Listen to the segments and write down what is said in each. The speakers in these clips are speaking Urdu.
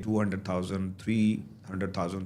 200,000 300,000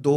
2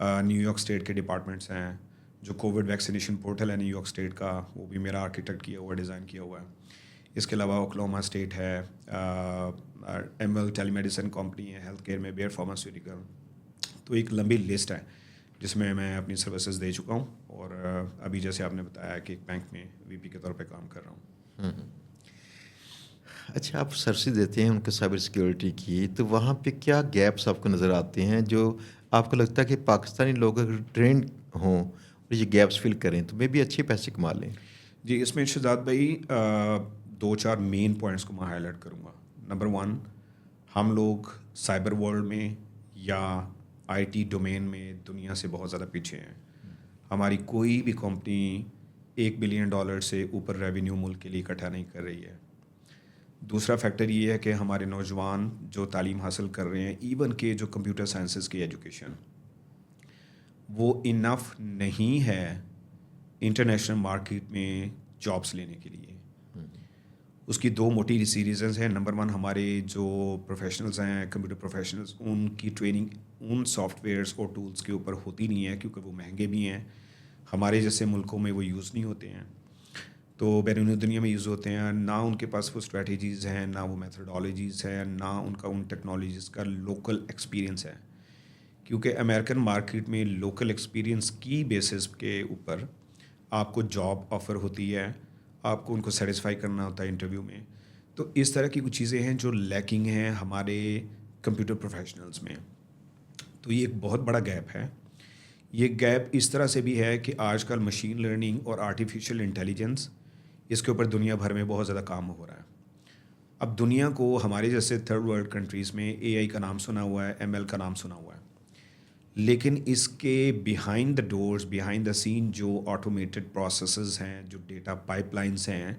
نیو یارک اسٹیٹ کے ڈپارٹمنٹس ہیں. جو کووڈ ویکسینیشن پورٹل ہے نیو یارک اسٹیٹ کا, وہ بھی میرا آرکیٹیکٹ کیا ہوا, ڈیزائن کیا ہوا ہے. اس کے علاوہ اوکلاہوما اسٹیٹ ہے, ایم ایل ٹیلی میڈیسن کمپنی ہے ہیلتھ کیئر میں, بیئر فارماسیوٹیکل. تو ایک لمبی لسٹ ہے جس میں میں اپنی سروسز دے چکا ہوں, اور ابھی جیسے آپ نے بتایا کہ ایک بینک میں وی پی کے طور پہ کام کر رہا ہوں. اچھا، آپ سروسز دیتے ہیں ان کے سائبر سیکیورٹی کی, تو وہاں پہ کیا گیپس آپ کو نظر آتے ہیں جو آپ کو لگتا ہے کہ پاکستانی لوگ اگر ٹرینڈ ہوں اور یہ گیپس فل کریں تو میں بھی اچھے پیسے کما لیں؟ جی, اس میں شہزاد بھائی 2-4 مین پوائنٹس کو میں ہائی لائٹ کروں گا. نمبر 1, ہم لوگ سائبر ورلڈ میں یا آئی ٹی ڈومین میں دنیا سے بہت زیادہ پیچھے ہیں. ہماری کوئی بھی کمپنی $1 بلین سے اوپر ریونیو ملک کے لیے اکٹھا نہیں کر رہی ہے. دوسرا فیکٹر یہ ہے کہ ہمارے نوجوان جو تعلیم حاصل کر رہے ہیں, ایون کہ جو کمپیوٹر سائنسز کی ایجوکیشن, وہ انف نہیں ہے انٹرنیشنل مارکیٹ میں جابس لینے کے لیے. اس کی 2 موٹی ریزنز ہیں. نمبر 1, ہمارے جو پروفیشنلز ہیں, کمپیوٹر پروفیشنلز, ان کی ٹریننگ ان سافٹ ویئرس اور ٹولز کے اوپر ہوتی نہیں ہے, کیونکہ وہ مہنگے بھی ہیں. ہمارے جیسے ملکوں میں وہ یوز نہیں ہوتے ہیں, تو بیرونی دنیا میں یوز ہوتے ہیں. نہ ان کے پاس وہ اسٹریٹجیز ہیں, نہ وہ میتھڈالوجیز ہیں, نہ ان کا ان ٹیکنالوجیز کا لوکل ایکسپیرینس ہے. کیونکہ امریکن مارکیٹ میں لوکل ایکسپیرینس کی بیسس کے اوپر آپ کو جاب آفر ہوتی ہے, آپ کو ان کو سیٹسفائی کرنا ہوتا ہے انٹرویو میں. تو اس طرح کی کچھ چیزیں ہیں جو لیکنگ ہیں ہمارے کمپیوٹر پروفیشنلز میں. تو یہ ایک بہت بڑا گیپ ہے. یہ گیپ اس طرح سے بھی ہے کہ آج کل مشین لرننگ اور آرٹیفیشیل انٹیلیجنس, اس کے اوپر دنیا بھر میں بہت زیادہ کام ہو رہا ہے. اب دنیا کو ہمارے جیسے تھرڈ ورلڈ کنٹریز میں اے آئی کا نام سنا ہوا ہے, ایم ایل کا نام سنا ہوا ہے, لیکن اس کے behind the doors, behind the scene جو آٹومیٹڈ پروسیسز ہیں, جو ڈیٹا پائپ لائنس ہیں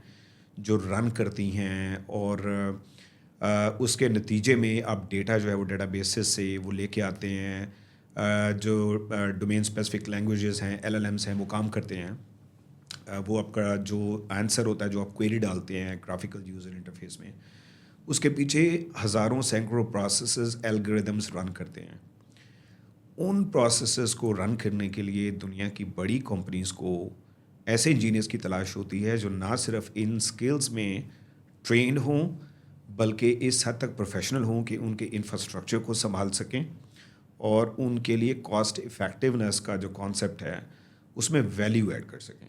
جو رن کرتی ہیں, اور اس کے نتیجے میں اب ڈیٹا جو ہے وہ ڈیٹا بیسز سے وہ لے کے آتے ہیں. جو ڈومین اسپیسیفک لینگویجز ہیں, ایل ایل ایمس ہیں, وہ کام کرتے ہیں. وہ آپ کا جو آنسر ہوتا ہے جو آپ کوئری ڈالتے ہیں گرافیکل یوزر انٹرفیس میں, اس کے پیچھے ہزاروں سینکڑوں پروسیسز, الگوریدمس رن کرتے ہیں. ان پروسیسز کو رن کرنے کے لیے دنیا کی بڑی کمپنیز کو ایسے انجینئرس کی تلاش ہوتی ہے جو نہ صرف ان سکلز میں ٹرینڈ ہوں, بلکہ اس حد تک پروفیشنل ہوں کہ ان کے انفراسٹرکچر کو سنبھال سکیں, اور ان کے لیے کاسٹ افیکٹونیس کا جو کانسیپٹ ہے اس میں ویلیو ایڈ کر سکیں.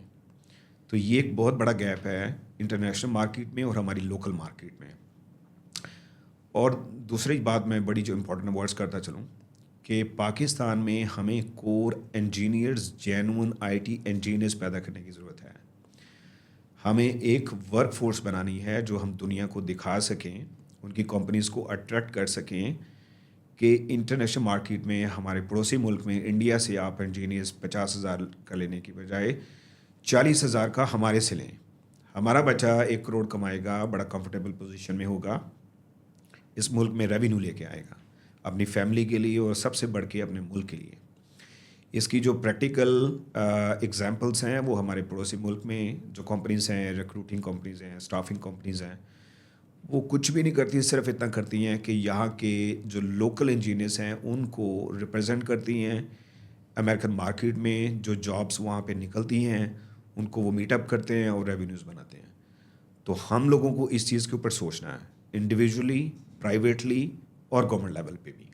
تو یہ ایک بہت بڑا گیپ ہے انٹرنیشنل مارکیٹ میں اور ہماری لوکل مارکیٹ میں. اور دوسری بات میں بڑی جو امپورٹنٹ ورڈز کرتا چلوں کہ پاکستان میں ہمیں core engineers, genuine I T engineers پیدا کرنے کی ضرورت ہے. ہمیں ایک ورک فورس بنانی ہے جو ہم دنیا کو دکھا سکیں, ان کی کمپنیز کو اٹریکٹ کر سکیں کہ انٹرنیشنل مارکیٹ میں ہمارے پڑوسی ملک میں انڈیا سے آپ انجینئرز 50,000 کا لینے کی بجائے 40,000 کا ہمارے سے لیں. ہمارا بچہ 1 کروڑ کمائے گا, بڑا کمفرٹیبل پوزیشن میں ہوگا, اس ملک میں ریونیو لے کے آئے گا اپنی فیملی کے لیے اور سب سے بڑھ کے اپنے ملک کے لیے. اس کی جو پریکٹیکل ایگزامپلس ہیں وہ ہمارے پڑوسی ملک میں جو کمپنیز ہیں, ریکروٹنگ کمپنیز ہیں, اسٹافنگ کمپنیز ہیں, وہ کچھ بھی نہیں کرتی, صرف اتنا کرتی ہیں کہ یہاں کے جو لوکل انجینئرس ہیں ان کو ریپرزینٹ کرتی ہیں امریکن مارکیٹ میں. جو جابس وہاں پہ نکلتی ہیں ان کو وہ میٹ اپ کرتے ہیں اور ریونیوز بناتے ہیں. تو ہم لوگوں کو اس چیز کے اوپر سوچنا ہے, انڈیویجولی, پرائیویٹلی اور گورنمنٹ لیول پہ بھی.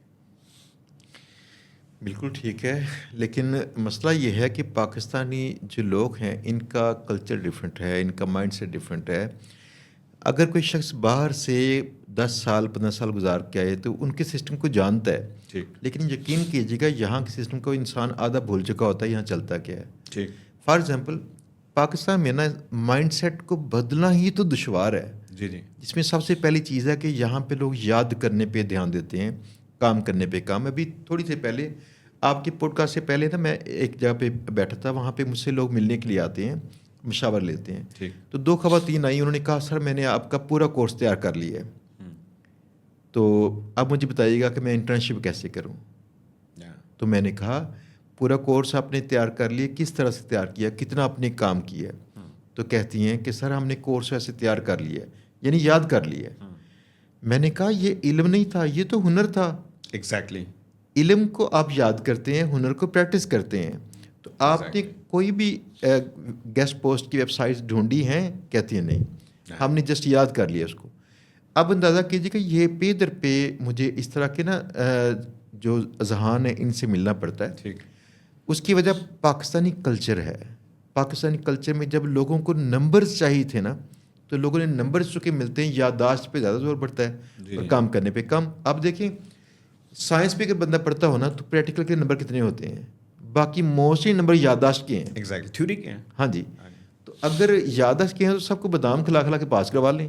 بالکل ٹھیک ہے, لیکن مسئلہ یہ ہے کہ پاکستانی جو لوگ ہیں ان کا کلچر ڈیفرنٹ ہے, ان کا مائنڈ سیٹ ڈیفرنٹ ہے. اگر کوئی شخص باہر سے 10 سال 15 سال گزار کے آئے تو ان کے سسٹم کو جانتا ہے, ٹھیک, لیکن یقین کیجیے گا یہاں کے سسٹم کو انسان آدھا بھول چکا ہوتا ہے یہاں چلتا کیا ہے. ٹھیک. فار ایگزامپل پاکستان میں نا مائنڈ سیٹ کو بدلنا ہی تو دشوار ہے. جی جی. جس میں سب سے پہلی چیز ہے کہ یہاں پہ لوگ یاد کرنے پہ دھیان دیتے ہیں, کام کرنے پہ کام. ابھی تھوڑی دیر پہلے آپ کے پوڈ کاسٹ سے پہلے نا میں ایک جگہ پہ بیٹھا تھا, وہاں پہ مجھ سے لوگ ملنے کے لیے آتے ہیں, مشاور لیتے ہیں. ٹھیک. تو 2 خواتین آئیں, انہوں نے کہا سر میں نے آپ کا پورا کورس تیار کر لیا ہے, تو اب مجھے بتائیے گا کہ میں انٹرنشپ کیسے کروں. تو میں نے کہا پورا کورس آپ نے تیار کر لیا, کس طرح سے تیار کیا, کتنا آپ نے کام کیا ہے. تو کہتی ہیں کہ سر ہم نے کورس ایسے تیار کر لیا ہے, یعنی یاد کر لیا ہے. میں نے کہا یہ علم نہیں تھا, یہ تو ہنر تھا. ایگزیکٹلی. علم کو آپ یاد کرتے ہیں, ہنر کو پریکٹس کرتے ہیں. تو آپ نے کوئی بھی گیسٹ پوسٹ کی ویب سائٹس ڈھونڈی ہیں؟ کہتی ہیں نہیں, ہم نے جسٹ یاد کر لیا اس کو. اب اندازہ کیجیے کہ یہ پے در پہ مجھے اس طرح کے نا جو اذہان ہیں ان سے ملنا پڑتا ہے. ٹھیک. اس کی وجہ پاکستانی کلچر ہے. پاکستانی کلچر میں جب لوگوں کو نمبرز چاہیے تھے نا, تو لوگوں نے نمبرز چونکہ ملتے ہیں, یادداشت پہ زیادہ زور پڑتا ہے اور کام کرنے پہ کم. آپ دیکھیں سائنس پہ اگر بندہ پڑھتا ہو نا تو پریکٹیکل کے نمبر کتنے ہوتے ہیں, باقی موسٹلی نمبر یادداشت کے ہیں. ایگزیکٹلی تھیوری کے ہیں. ہاں جی. تو اگر یادداشت کے ہیں تو سب کو بادام کھلا کھلا کے پاس کروا لیں.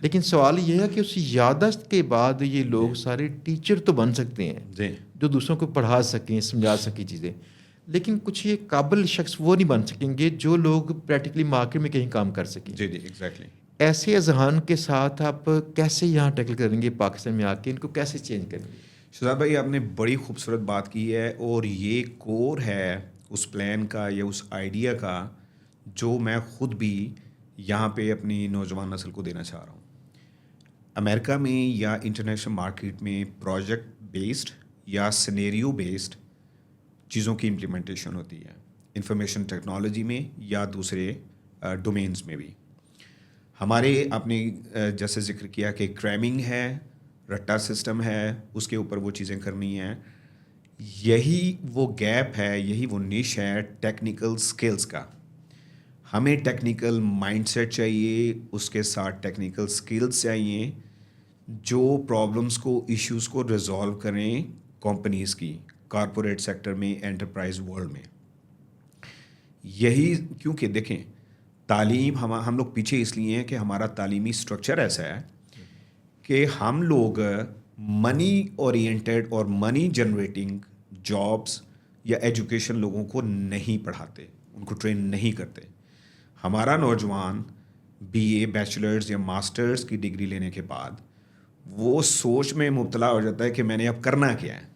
لیکن سوال یہ ہے کہ اس یادداشت کے بعد یہ لوگ سارے ٹیچر تو بن سکتے ہیں جو دوسروں کو پڑھا سکیں, سمجھا سکیں چیزیں, لیکن کچھ یہ قابل شخص وہ نہیں بن سکیں گے جو لوگ پریکٹیکلی مارکیٹ میں کہیں کام کر سکیں. جی ایگزیکٹلی. ایسے اذہان کے ساتھ آپ کیسے یہاں ٹیکل کریں گے پاکستان میں آ کے, ان کو کیسے چینج کریں گے؟ شہزاد بھائی آپ نے بڑی خوبصورت بات کی ہے, اور یہ کور ہے اس پلان کا یا اس آئیڈیا کا جو میں خود بھی یہاں پہ اپنی نوجوان نسل کو دینا چاہ رہا ہوں. امریکہ میں یا انٹرنیشنل مارکیٹ میں پروجیکٹ بیسڈ یا سینیریو بیسڈ چیزوں کی امپلیمنٹیشن ہوتی ہے, انفارمیشن ٹیکنالوجی میں یا دوسرے ڈومینز میں بھی. ہمارے آپ نے جیسے ذکر کیا کہ کریمنگ ہے, رٹا سسٹم ہے, اس کے اوپر وہ چیزیں کرنی ہیں. یہی وہ گیپ ہے, یہی وہ نش ہے ٹیکنیکل سکلز کا. ہمیں ٹیکنیکل مائنڈ سیٹ چاہیے, اس کے ساتھ ٹیکنیکل سکلز چاہیے جو پرابلمس کو, ایشوز کو ریزالو کریں کمپنیز کی, کارپوریٹ سیکٹر میں, انٹرپرائز ورلڈ میں. یہی کیونکہ دیکھیں تعلیم ہم لوگ پیچھے اس لیے ہیں کہ ہمارا تعلیمی اسٹرکچر ایسا ہے کہ ہم لوگ منی اورینٹیڈ اور منی جنریٹنگ جابس یا ایجوکیشن لوگوں کو نہیں پڑھاتے, ان کو ٹرین نہیں کرتے. ہمارا نوجوان بی اے, بیچلرز یا ماسٹرز کی ڈگری لینے کے بعد وہ سوچ میں مبتلا ہو جاتا ہے کہ میں نے اب کرنا کیا ہے.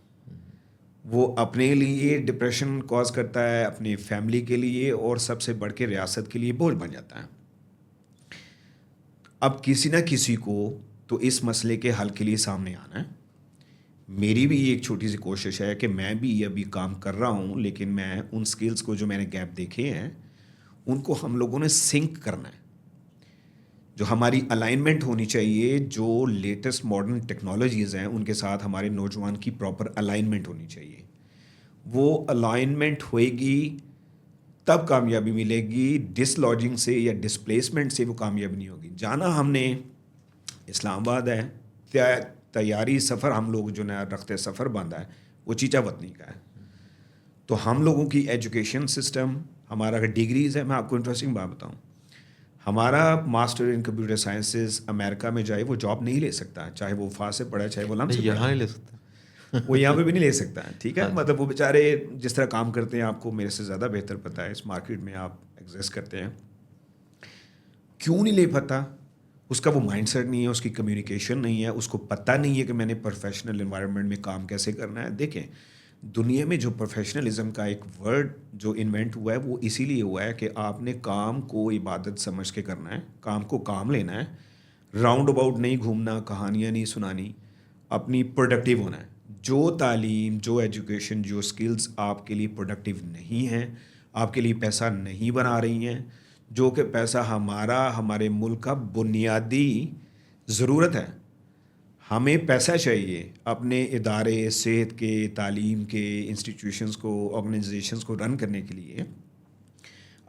وہ اپنے لیے ڈپریشن کاز کرتا ہے, اپنی فیملی کے لیے, اور سب سے بڑھ کے ریاست کے لیے بوجھ بن جاتا ہے. اب کسی نہ کسی کو تو اس مسئلے کے حل کے لیے سامنے آنا ہے. میری بھی ایک چھوٹی سی کوشش ہے کہ میں بھی ابھی کام کر رہا ہوں, لیکن میں ان سکلز کو جو میں نے گیپ دیکھے ہیں ان کو ہم لوگوں نے سنک کرنا ہے. جو ہماری الائنمنٹ ہونی چاہیے, جو لیٹسٹ ماڈرن ٹیکنالوجیز ہیں ان کے ساتھ ہمارے نوجوان کی پراپر الائنمنٹ ہونی چاہیے. وہ الائنمنٹ ہوئے گی تب کامیابی ملے گی. ڈس لاجنگ سے یا ڈسپلیسمنٹ سے وہ کامیابی نہیں ہوگی. جانا ہم نے اسلام آباد ہے, تیاری سفر ہم لوگ جو نیا رخت سفر باندھا ہے وہ چیچا وطنی کا ہے. تو ہم لوگوں کی ایجوکیشن سسٹم, ہمارا اگر ڈگریز ہے, میں آپ کو انٹرسٹنگ بات بتاؤں, ہمارا ماسٹر ان کمپیوٹر سائنسز امریکہ میں جائے وہ جاب نہیں لے سکتا, چاہے وہ فا سے پڑھا چاہے وہ لم سے یہاں نہیں لے سکتا. وہ یہاں پہ بھی نہیں لے سکتا. ٹھیک ہے, مطلب وہ بیچارے جس طرح کام کرتے ہیں آپ کو میرے سے زیادہ بہتر پتہ ہے, اس مارکیٹ میں آپ ایگزسٹ کرتے ہیں. کیوں نہیں لے پاتا؟ اس کا وہ مائنڈ سیٹ نہیں ہے, اس کی کمیونیکیشن نہیں ہے, اس کو پتہ نہیں ہے کہ میں نے پروفیشنل انوائرمنٹ میں کام کیسے کرنا ہے. دیکھیں دنیا میں جو پروفیشنلزم کا ایک ورڈ جو انوینٹ ہوا ہے وہ اسی لیے ہوا ہے کہ آپ نے کام کو عبادت سمجھ کے کرنا ہے, کام کو کام لینا ہے, راؤنڈ اباؤٹ نہیں گھومنا, کہانیاں نہیں سنانی, اپنی پروڈکٹیو ہونا ہے. جو تعلیم, جو ایجوکیشن, جو سکلز آپ کے لیے پروڈکٹیو نہیں ہیں, آپ کے لیے پیسہ نہیں بنا رہی ہیں, جو کہ پیسہ ہمارے ملک کا بنیادی ضرورت ہے. ہمیں پیسہ چاہیے اپنے ادارے صحت کے, تعلیم کے, انسٹیٹیوشنز کو, آرگنائزیشنز کو رن کرنے کے لیے,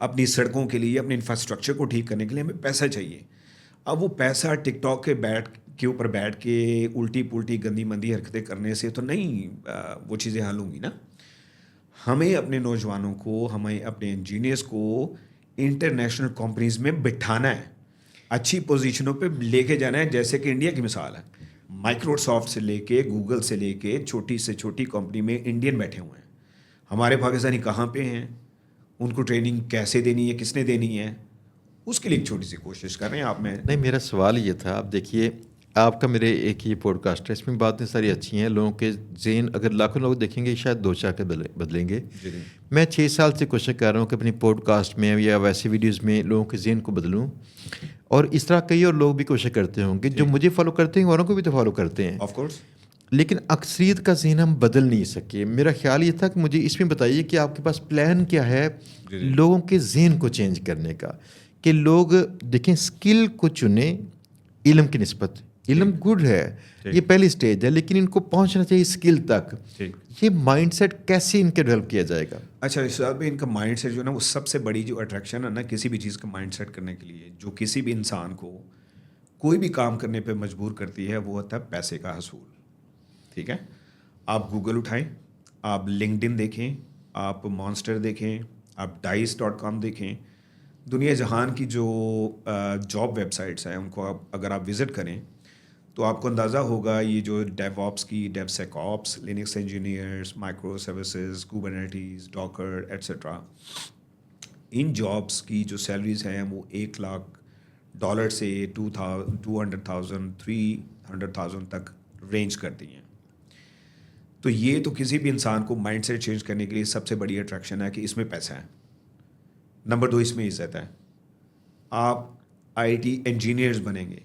اپنی سڑکوں کے لیے, اپنے انفراسٹرکچر کو ٹھیک کرنے کے لیے ہمیں پیسہ چاہیے. اب وہ پیسہ ٹک ٹاک کے اوپر بیٹھ کے الٹی پلٹی گندی مندی حرکتیں کرنے سے تو نہیں وہ چیزیں حل ہوں گی نا. ہمیں اپنے نوجوانوں کو, ہمیں اپنے انجینئرس کو انٹرنیشنل کمپنیز میں بٹھانا ہے, اچھی پوزیشنوں پہ لے کے جانا ہے. جیسے کہ انڈیا کی مثال ہے, مائکروسافٹ سے لے کے, گوگل سے لے کے, چھوٹی سے چھوٹی کمپنی میں انڈین بیٹھے ہوئے ہیں. ہمارے پاکستانی کہاں پہ ہیں, ان کو ٹریننگ کیسے دینی ہے, کس نے دینی ہے, اس کے لیے ایک چھوٹی سی کوشش کر رہے ہیں آپ. میں نہیں, میرا سوال یہ تھا, آپ دیکھیے آپ کا میرے ایک یہ پوڈ کاسٹ ہے, اس میں باتیں ساری اچھی ہیں, لوگوں کے ذہن اگر لاکھوں لوگ دیکھیں گے شاید 2-4 کے بدلیں گے. میں 6 سال سے کوشش کر رہا ہوں کہ اپنی پوڈ کاسٹ میں یا ویسی ویڈیوز میں لوگوں کے ذہن کو بدلوں, اور اس طرح کئی اور لوگ بھی کوشش کرتے ہوں گے جو مجھے فالو کرتے ہیں, اوروں کو بھی تو فالو کرتے ہیں. آف کورس لیکن اکثریت کا ذہن ہم بدل نہیں سکے. میرا خیال یہ تھا کہ مجھے اس میں بتائیے کہ آپ کے پاس پلان کیا ہے لوگوں کے ذہن کو چینج کرنے کا, کہ لوگ دیکھیں اسکل کو چنیں علم کی نسبت. علم گڈ ہے, یہ پہلی اسٹیج ہے, لیکن ان کو پہنچنا چاہیے اسکل تک. یہ مائنڈ سیٹ کیسے ان کے ڈیولپ کیا جائے گا؟ اچھا صاحب بھائی, ان کا مائنڈ سیٹ جو ہے نا, وہ سب سے بڑی جو اٹریکشن ہے نا کسی بھی چیز کا مائنڈ سیٹ کرنے کے لیے, جو کسی بھی انسان کو کوئی بھی کام کرنے پہ مجبور کرتی ہے, وہ ہوتا ہے پیسے کا حصول. ٹھیک ہے, آپ گوگل اٹھائیں, آپ لنکڈ ان دیکھیں, آپ مانسٹر دیکھیں, آپ dice.com دیکھیں, دنیا جہان کی جو جاب ویب سائٹس ہیں ان کو اگر آپ وزٹ کریں تو آپ کو اندازہ ہوگا یہ جو ڈیو آپس کی, ڈیو سیک آپس, Linux engineers, micro services, کوبرنیٹیز, Docker etcetera, in jobs کی جو سیلریز ہیں وہ $100,000 سے 200,000 300,000 تک رینج کرتی ہیں. تو یہ تو کسی بھی انسان کو مائنڈ سیٹ چینج کرنے کے لیے سب سے بڑی اٹریکشن ہے کہ اس میں پیسہ ہے. نمبر 2, اس میں عزت ہے. آپ IT انجینئرز بنیں گے,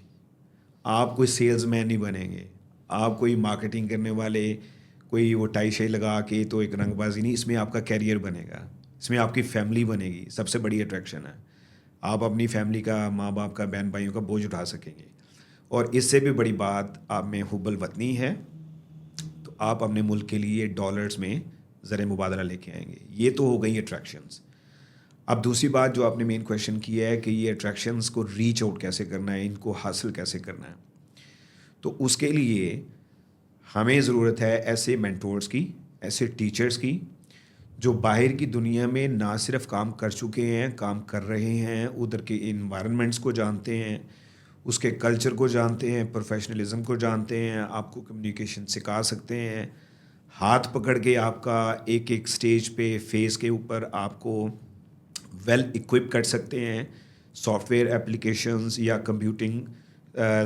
آپ کوئی سیلز مین نہیں بنیں گے, آپ کوئی مارکیٹنگ کرنے والے, کوئی وہ ٹائی شائی لگا کے تو ایک رنگ بازی نہیں. اس میں آپ کا کیریئر بنے گا, اس میں آپ کی فیملی بنے گی. سب سے بڑی اٹریکشن ہے, آپ اپنی فیملی کا, ماں باپ کا, بہن بھائیوں کا بوجھ اٹھا سکیں گے. اور اس سے بھی بڑی بات, آپ میں حب الوطنی ہے, تو آپ اپنے ملک کے لیے ڈالرز میں زر مبادلہ لے کے آئیں گے. یہ تو ہو گئی اٹریکشنز. اب دوسری بات جو آپ نے مین کویشچن کیا ہے کہ یہ اٹریکشنز کو ریچ آؤٹ کیسے کرنا ہے, ان کو حاصل کیسے کرنا ہے, تو اس کے لیے ہمیں ضرورت ہے ایسے مینٹورز کی, ایسے ٹیچرز کی جو باہر کی دنیا میں نہ صرف کام کر چکے ہیں, کام کر رہے ہیں, ادھر کے انوائرنمنٹس کو جانتے ہیں, اس کے کلچر کو جانتے ہیں, پروفیشنلزم کو جانتے ہیں, آپ کو کمیونیکیشن سکھا سکتے ہیں, ہاتھ پکڑ کے آپ کا ایک ایک سٹیج پہ, فیس کے اوپر آپ کو ویل اکوپ کر سکتے ہیں. سافٹ ویئر اپلیکیشنز یا کمپیوٹنگ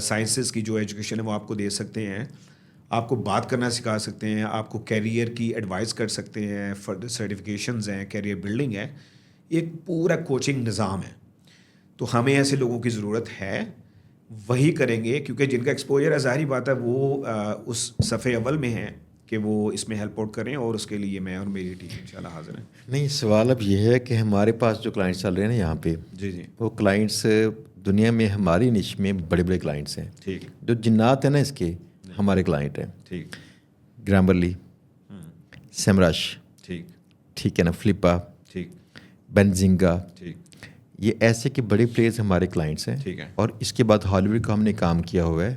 سائنسز کی جو ایجوکیشن ہے وہ آپ کو دے سکتے ہیں, آپ کو بات کرنا سکھا سکتے ہیں, آپ کو کیریئر کی ایڈوائز کر سکتے ہیں, فردر سرٹیفکیشنز ہیں, کیریئر بلڈنگ ہے, ایک پورا کوچنگ نظام ہے. تو ہمیں ایسے لوگوں کی ضرورت ہے, وہی کریں گے کیونکہ جن کا ایکسپوجر ہے, ظاہری بات ہے وہ اس صفحے اول میں ہیں کہ وہ اس میں ہیلپ آؤٹ کریں, اور اس کے لیے میں اور میری ٹیم انشاءاللہ حاضر ہیں. نہیں, سوال اب یہ ہے کہ ہمارے پاس جو کلائنٹس چل رہے ہیں نا یہاں پہ, جی وہ کلائنٹس دنیا میں ہماری نش میں بڑے بڑے کلائنٹس ہیں. ٹھیک, جو جنات ہیں نا اس کے ہمارے کلائنٹ ہیں. ٹھیک, گرامرلی, سیمرش, ٹھیک, ٹھیک ہے نا, فلپا, ٹھیک, بینزنگا, ٹھیک, یہ ایسے کہ بڑے پلیئرز ہمارے کلائنٹس ہیں. ٹھیک ہے. اور اس کے بعد ہالی ووڈ کا ہم نے کام کیا ہوا ہے.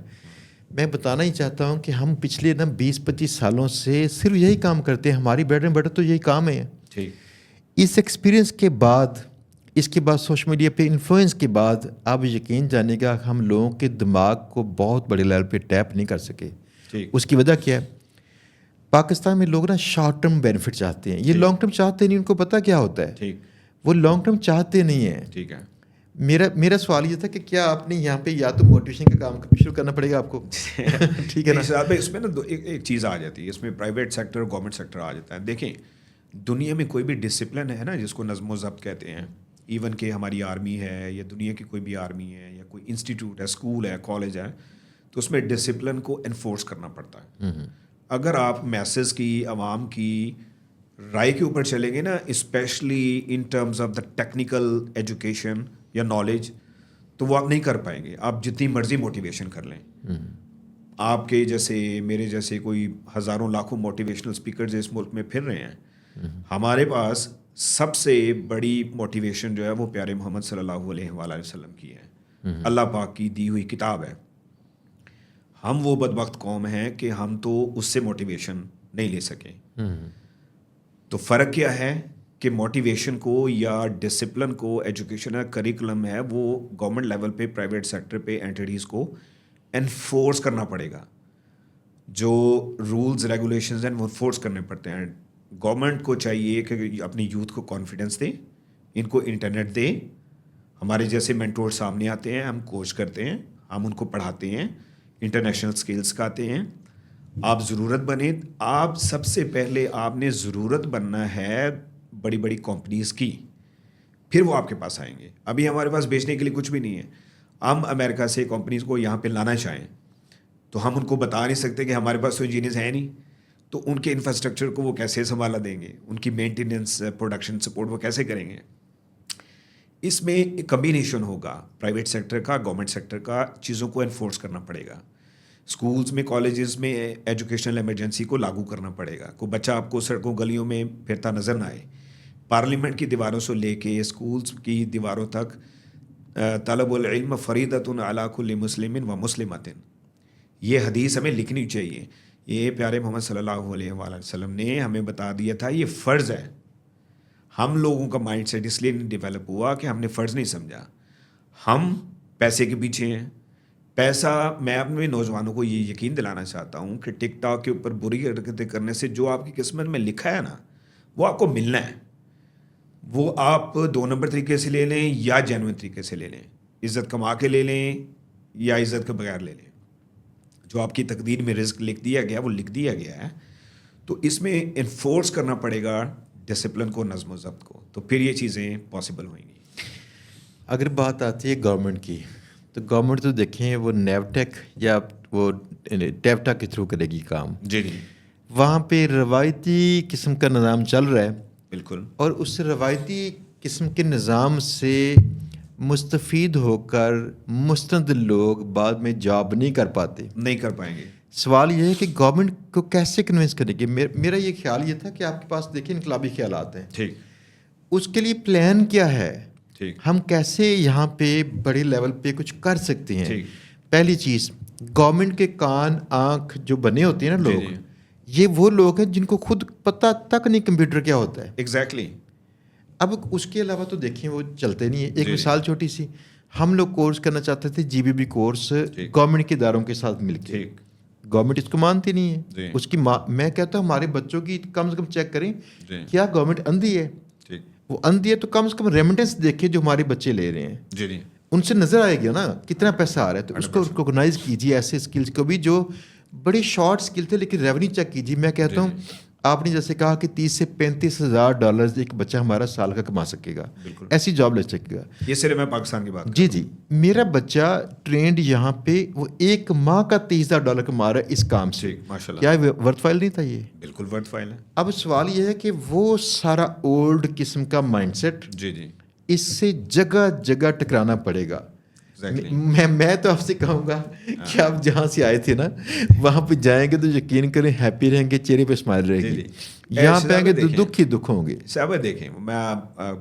میں بتانا ہی چاہتا ہوں کہ ہم پچھلے 20-25 سالوں سے صرف یہی کام کرتے ہیں, ہماری بیڈ اینڈ بٹر تو یہی کام ہے. ٹھیک, اس ایکسپیرینس کے بعد, اس کے بعد سوشل میڈیا پہ انفلوئنس کے بعد, آپ یقین جانے گا ہم لوگوں کے دماغ کو بہت بڑے لیول پہ ٹیپ نہیں کر سکے. ٹھیک, اس کی وجہ کیا ہے؟ پاکستان میں لوگ نا شارٹ ٹرم بینیفٹ چاہتے ہیں, یہ لانگ ٹرم چاہتے نہیں. ان کو پتہ کیا ہوتا ہے, ٹھیک, وہ لانگ ٹرم چاہتے نہیں ہیں. ٹھیک ہے. میرا سوال یہ تھا کہ کیا آپ نے یہاں پہ یا تو موٹیویشن کا کام شروع کرنا پڑے گا آپ کو, ٹھیک ہے نا. اس میں نا ایک چیز آ جاتی ہے, اس میں پرائیویٹ سیکٹر اور گورنمنٹ سیکٹر آ جاتا ہے. دیکھیں, دنیا میں کوئی بھی ڈسپلن ہے نا جس کو نظم و ضبط کہتے ہیں, ایون کہ ہماری آرمی ہے یا دنیا کی کوئی بھی آرمی ہے یا کوئی انسٹیٹیوٹ ہے, اسکول ہے, کالج ہے, تو اس میں ڈسپلن کو انفورس کرنا پڑتا ہے. اگر آپ میسز کی, عوام کی رائے کے اوپر چلیں گے نا, especially in terms of the technical education یا نالج, تو وہ آپ نہیں کر پائیں گے. آپ جتنی مرضی موٹیویشن کر لیں, آپ کے جیسے میرے جیسے کوئی ہزاروں لاکھوں موٹیویشنل اسپیکرز اس ملک میں پھر رہے ہیں. ہمارے پاس سب سے بڑی موٹیویشن جو ہے وہ پیارے محمد صلی اللہ علیہ وآلہ وسلم کی ہے, اللہ پاک کی دی ہوئی کتاب ہے. ہم وہ بدبخت قوم ہیں کہ ہم تو اس سے موٹیویشن نہیں لے سکیں. تو فرق کیا ہے کہ موٹیویشن کو یا ڈسپلن کو, ایجوکیشن کا کریکولم ہے وہ گورنمنٹ لیول پہ, پرائیویٹ سیکٹر پہ اینٹیز کو انفورس کرنا پڑے گا. جو رولز ریگولیشنز ہیں وہ انفورس کرنے پڑتے ہیں. گورنمنٹ کو چاہیے کہ اپنی یوتھ کو کانفیڈنس دے, ان کو انٹرنیٹ دے. ہمارے جیسے مینٹور سامنے آتے ہیں, ہم کوچ کرتے ہیں, ہم ان کو پڑھاتے ہیں, انٹرنیشنل اسکلس سکھاتے ہیں. آپ ضرورت بنیں, آپ سب سے پہلے آپ نے ضرورت بننا ہے بڑی بڑی کمپنیز کی, پھر وہ آپ کے پاس آئیں گے. ابھی ہمارے پاس بیچنے کے لیے کچھ بھی نہیں ہے. ہم امریکہ سے کمپنیز کو یہاں پہ لانا چاہیں, تو ہم ان کو بتا نہیں سکتے کہ ہمارے پاس تو انجینئرز ہیں نہیں، تو ان کے انفراسٹرکچر کو وہ کیسے سنبھالا دیں گے، ان کی مینٹیننس پروڈکشن سپورٹ وہ کیسے کریں گے. اس میں ایک کمبینیشن ہوگا پرائیویٹ سیکٹر کا، گورنمنٹ سیکٹر کا، چیزوں کو انفورس کرنا پڑے گا. اسکولز میں کالجز میں ایجوکیشنل ایمرجنسی کو لاگو کرنا پڑے گا. کوئی بچہ آپ کو سڑکوں گلیوں میں پھرتا نظر نہ آئے. پارلیمنٹ کی دیواروں سے لے کے اسکولز کی دیواروں تک طلب العلم فریضۃ علی کل مسلم و مسلمۃ، یہ حدیث ہمیں لکھنی چاہیے. یہ پیارے محمد صلی اللہ علیہ وآلہ وسلم نے ہمیں بتا دیا تھا یہ فرض ہے. ہم لوگوں کا مائنڈ سیٹ اس لیے نہیں ڈیولپ ہوا کہ ہم نے فرض نہیں سمجھا. ہم پیسے کے پیچھے ہیں. پیسہ، میں اپنے نوجوانوں کو یہ یقین دلانا چاہتا ہوں کہ ٹک ٹاک کے اوپر بری حرکتیں کرنے سے جو آپ کی قسمت میں لکھا ہے نا وہ آپ کو ملنا ہے. وہ آپ 2 نمبر طریقے سے لے لیں یا جینوئن طریقے سے لے لیں، عزت کما کے لے لیں یا عزت کے بغیر لے لیں. جو آپ کی تقدیر میں رزق لکھ دیا گیا وہ لکھ دیا گیا ہے. تو اس میں انفورس کرنا پڑے گا ڈسپلن کو، نظم و ضبط کو، تو پھر یہ چیزیں پاسبل ہوئیں گی. اگر بات آتی ہے گورنمنٹ کی، تو گورنمنٹ تو دیکھیں وہ نیوٹیک یا وہ ٹیپٹا کے تھرو کرے گی کام. جی جی وہاں پہ روایتی قسم کا نظام چل رہا ہے، بالکل. اور اس روایتی قسم کے نظام سے مستفید ہو کر مستند لوگ بعد میں جاب نہیں کر پاتے، نہیں کر پائیں گے. سوال یہ ہے کہ گورنمنٹ کو کیسے کنونس کرے گی. میرا یہ خیال یہ تھا کہ آپ کے پاس دیکھیں انقلابی خیالات ہیں، ٹھیک، اس کے لیے پلان کیا ہے، ٹھیک، ہم کیسے یہاں پہ بڑے لیول پہ کچھ کر سکتے ہیں. ٹھیک. پہلی چیز، گورنمنٹ کے کان آنکھ جو بنے ہوتے ہیں نا جی لوگ، جی. یہ وہ لوگ ہیں جن کو خود پتہ تک نہیں کمپیوٹر کیا ہوتا ہے. ایگزیکٹلی. اب اس کے علاوہ تو دیکھیں وہ چلتے نہیں ہیں. ایک جی. مثال چھوٹی سی، ہم لوگ کورس کرنا چاہتے تھے GBB کورس ٹھیک. گورنمنٹ کے اداروں کے ساتھ مل کے. ٹھیک. گورنمنٹ اس کو مانتی نہیں جی. ہے. اس کی میں کہتا ہوں ہمارے بچوں کی کم سے کم چیک کریں جی. کیا گورنمنٹ اندھی ہے. ٹھیک. وہ اندھی ہے تو کم سے کم ریمیٹنس دیکھیں جو ہمارے بچے لے رہے ہیں، جی جی. ان سے نظر آئے گا نا کتنا پیسہ آ رہا ہے. تو اس کو 100%. ریکوگنائز کیجیے ایسے اسکلس کو بھی جو بڑے شارٹ اسکل تھے لیکن ریونیو چیک کیجیے. میں کہتا ہوں آپ نے جیسے کہا کہ $30,000 سے $35,000 ایک بچہ ہمارا سال کا کما سکے گا، بالکل. ایسی جاب لے سکے گا. یہ صرف میں پاکستان کی بات جی جی، میرا بچہ ٹرینڈ یہاں پہ وہ 1 ماہ کا $30,000 کما رہا ہے اس کام سے. ماشاء اللہ. کیا ورتھ فائل نہیں تھا یہ؟ بالکل ورتھ فائل ہے. اب سوال یہ ہے کہ وہ سارا اولڈ قسم کا مائنڈ سیٹ، جی جی. اس سے جگہ جگہ ٹکرانا پڑے گا. میں تو آپ سے کہوں گا کہ آپ جہاں سے آئے تھے نا وہاں پہ جائیں گے تو یقین کریں ہیپی رہیں گے، چہرے پہ اسمائل رہے گی. یہاں پہ آئیں گے تو دکھ ہی دکھ ہوں گے. صاحب دیکھیں، میں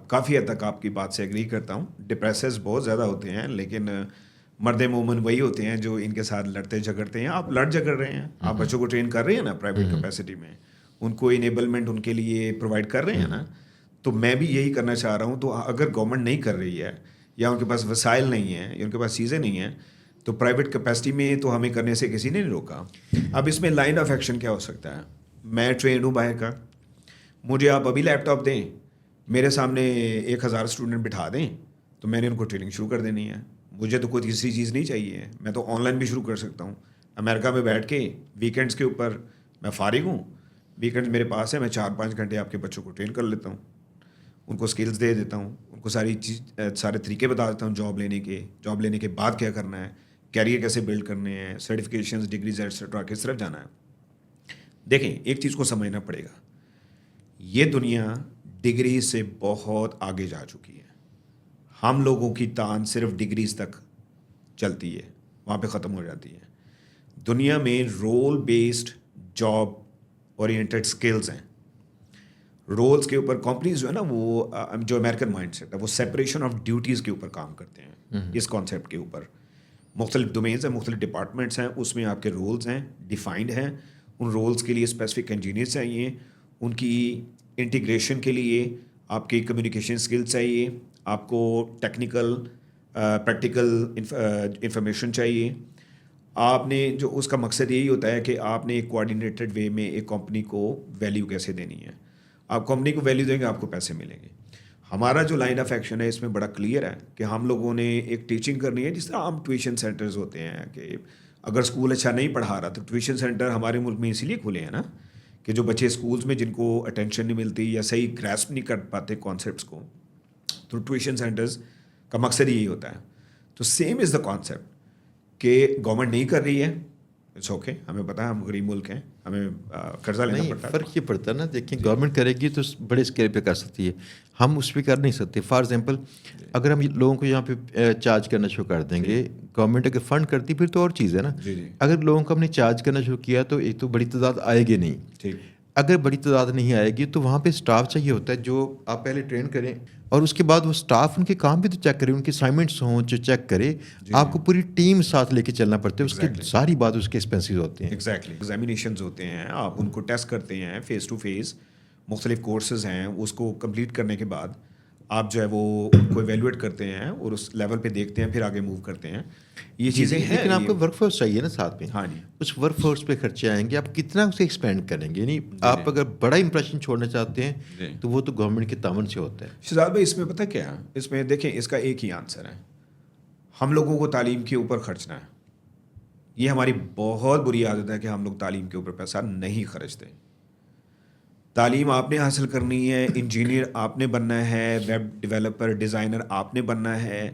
کافی حد تک آپ کی بات سے ایگری کرتا ہوں. ڈپریسرز بہت زیادہ ہوتے ہیں، لیکن مرد مومن وہی ہوتے ہیں جو ان کے ساتھ لڑتے جھگڑتے ہیں. آپ لڑ جھگڑ رہے ہیں، آپ بچوں کو ٹرین کر رہے ہیں نا پرائیویٹ کیپیسٹی میں، ان کو انیبلمنٹ ان کے لیے پرووائڈ کر رہے ہیں نا. تو میں بھی یہی کرنا چاہ رہا ہوں. تو اگر گورنمنٹ نہیں کر رہی ہے یا ان کے پاس وسائل نہیں ہیں یا ان کے پاس چیزیں نہیں ہیں تو پرائیویٹ کیپیسٹی میں تو ہمیں کرنے سے کسی نے نہیں روکا. اب اس میں لائن آف ایکشن کیا ہو سکتا ہے؟ میں ٹرینڈ ہوں باہر کا، مجھے آپ ابھی لیپ ٹاپ دیں، میرے سامنے 1,000 اسٹوڈنٹ بٹھا دیں تو میں نے ان کو ٹریننگ شروع کر دینی ہے. مجھے تو کوئی تیسری چیز نہیں چاہیے. میں تو آن لائن بھی شروع کر سکتا ہوں. امریکہ میں بیٹھ کے ویکینڈس کے اوپر میں فارغ ہوں، ویکینڈز میرے پاس ہے، میں 4-5 گھنٹے آپ کے بچوں کو ٹرین کر لیتا ہوں، ان کو اسکلز دے دیتا ہوں، ان کو سارے طریقے بتا دیتا ہوں جاب لینے کے بعد کیا کرنا ہے، کیریئر کیسے بلڈ کرنے ہیں، سرٹیفکیشنز، ڈگریز ایٹسٹرا کس طرف جانا ہے. دیکھیں ایک چیز کو سمجھنا پڑے گا، یہ دنیا ڈگری سے بہت آگے جا چکی ہے. ہم لوگوں کی تان صرف ڈگریز تک چلتی ہے، وہاں پہ ختم ہو جاتی ہے. دنیا میں role based job oriented skills ہیں. رولز کے اوپر کمپنیز جو ہے نا وہ جو امریکن مائنڈ سیٹ ہے وہ سیپریشن آف ڈیوٹیز کے اوپر کام کرتے ہیں. اس کانسیپٹ کے اوپر مختلف ڈومینز ہیں، مختلف ڈپارٹمنٹس ہیں، اس میں آپ کے رولز ہیں، ڈیفائنڈ ہیں. ان رولز کے لیے اسپیسیفک انجینئرس چاہیے، ان کی انٹیگریشن کے لیے آپ کی کمیونیکیشن اسکل چاہیے، آپ کو ٹیکنیکل پریکٹیکل انفارمیشن چاہیے. آپ نے جو اس کا مقصد یہی ہوتا ہے کہ آپ نے ایک کوآرڈینیٹڈ وے میں ایک کمپنی کو ویلیو کیسے دینی ہے. آپ کمپنی کو ویلیو دیں گے، آپ کو پیسے ملیں گے. ہمارا جو لائن آف ایکشن ہے اس میں بڑا کلیئر ہے کہ ہم لوگوں نے ایک ٹیچنگ کرنی ہے. جس طرح عام ٹیوشن سینٹرز ہوتے ہیں کہ اگر اسکول اچھا نہیں پڑھا رہا تو ٹیوشن سینٹر ہمارے ملک میں اسی لیے کھلے ہیں نا کہ جو بچے اسکولز میں جن کو اٹینشن نہیں ملتی یا صحیح گراسپ نہیں کر پاتے کانسیپٹس کو، تو ٹیوشن سینٹرز کا مقصد یہی ہوتا ہے. تو سیم از دا کانسیپٹ کہ گورنمنٹ نہیں کر رہی ہے، اٹس اوکے, ہمیں پتہ ہے ہم غریب ملک ہیں, ہمیں قرضہ لینا نہیں, پڑتا ہے. فرق یہ پڑتا ہے نا, دیکھیں گورنمنٹ کرے گی تو بڑے اسکیل پہ کر سکتی ہے, ہم اس پہ کر نہیں سکتے. فار ایگزامپل اگر ہم لوگوں کو یہاں پہ چارج کرنا شروع کر دیں گے, گورنمنٹ اگر فنڈ کرتی پھر تو اور چیز ہے نا. اگر لوگوں کو ہم نے چارج کرنا شروع کیا تو ایک تو بڑی تعداد آئے گی نہیں. ٹھیک, اگر بڑی تعداد نہیں آئے گی تو وہاں پہ اسٹاف چاہیے ہوتا ہے جو آپ پہلے ٹرین کریں, اور اس کے بعد وہ اسٹاف ان کے کام بھی تو چیک کرے, ان کے اسائنمنٹس ہوں جو چیک کرے. آپ کو پوری ٹیم ساتھ لے کے چلنا پڑتا ہے, اس کے ساری بات اس کے ایکسپینسز ہوتے ہیں. ایگزیکٹلی, ایگزامینیشنز ہوتے ہیں, آپ ان کو ٹیسٹ کرتے ہیں فیس ٹو فیس, مختلف کورسز ہیں, اس کو کمپلیٹ کرنے کے بعد آپ جو ہے وہ ان کو ایویلویٹ کرتے ہیں اور اس لیول پہ دیکھتے ہیں, پھر آگے موو کرتے ہیں. یہ چیزیں ہیں, لیکن آپ کو ورک فورس چاہیے نا ساتھ میں. ہاں جی, اس ورک فورس پہ خرچے آئیں گے, آپ کتنا اسے ایکسپینڈ کریں گے. یعنی آپ اگر بڑا امپریشن چھوڑنا چاہتے ہیں تو وہ تو گورنمنٹ کے تعاون سے ہوتا ہے. شہزاد بھائی اس میں پتہ کیا ہے, اس میں دیکھیں اس کا ایک ہی آنسر ہے, ہم لوگوں کو تعلیم کے اوپر خرچنا ہے. یہ ہماری بہت بری عادت ہے کہ ہم لوگ تعلیم کے اوپر پیسہ نہیں خرچتے. تعلیم آپ نے حاصل کرنی ہے, انجینئر آپ نے بننا ہے, ویب ڈیولپر ڈیزائنر آپ نے بننا ہے,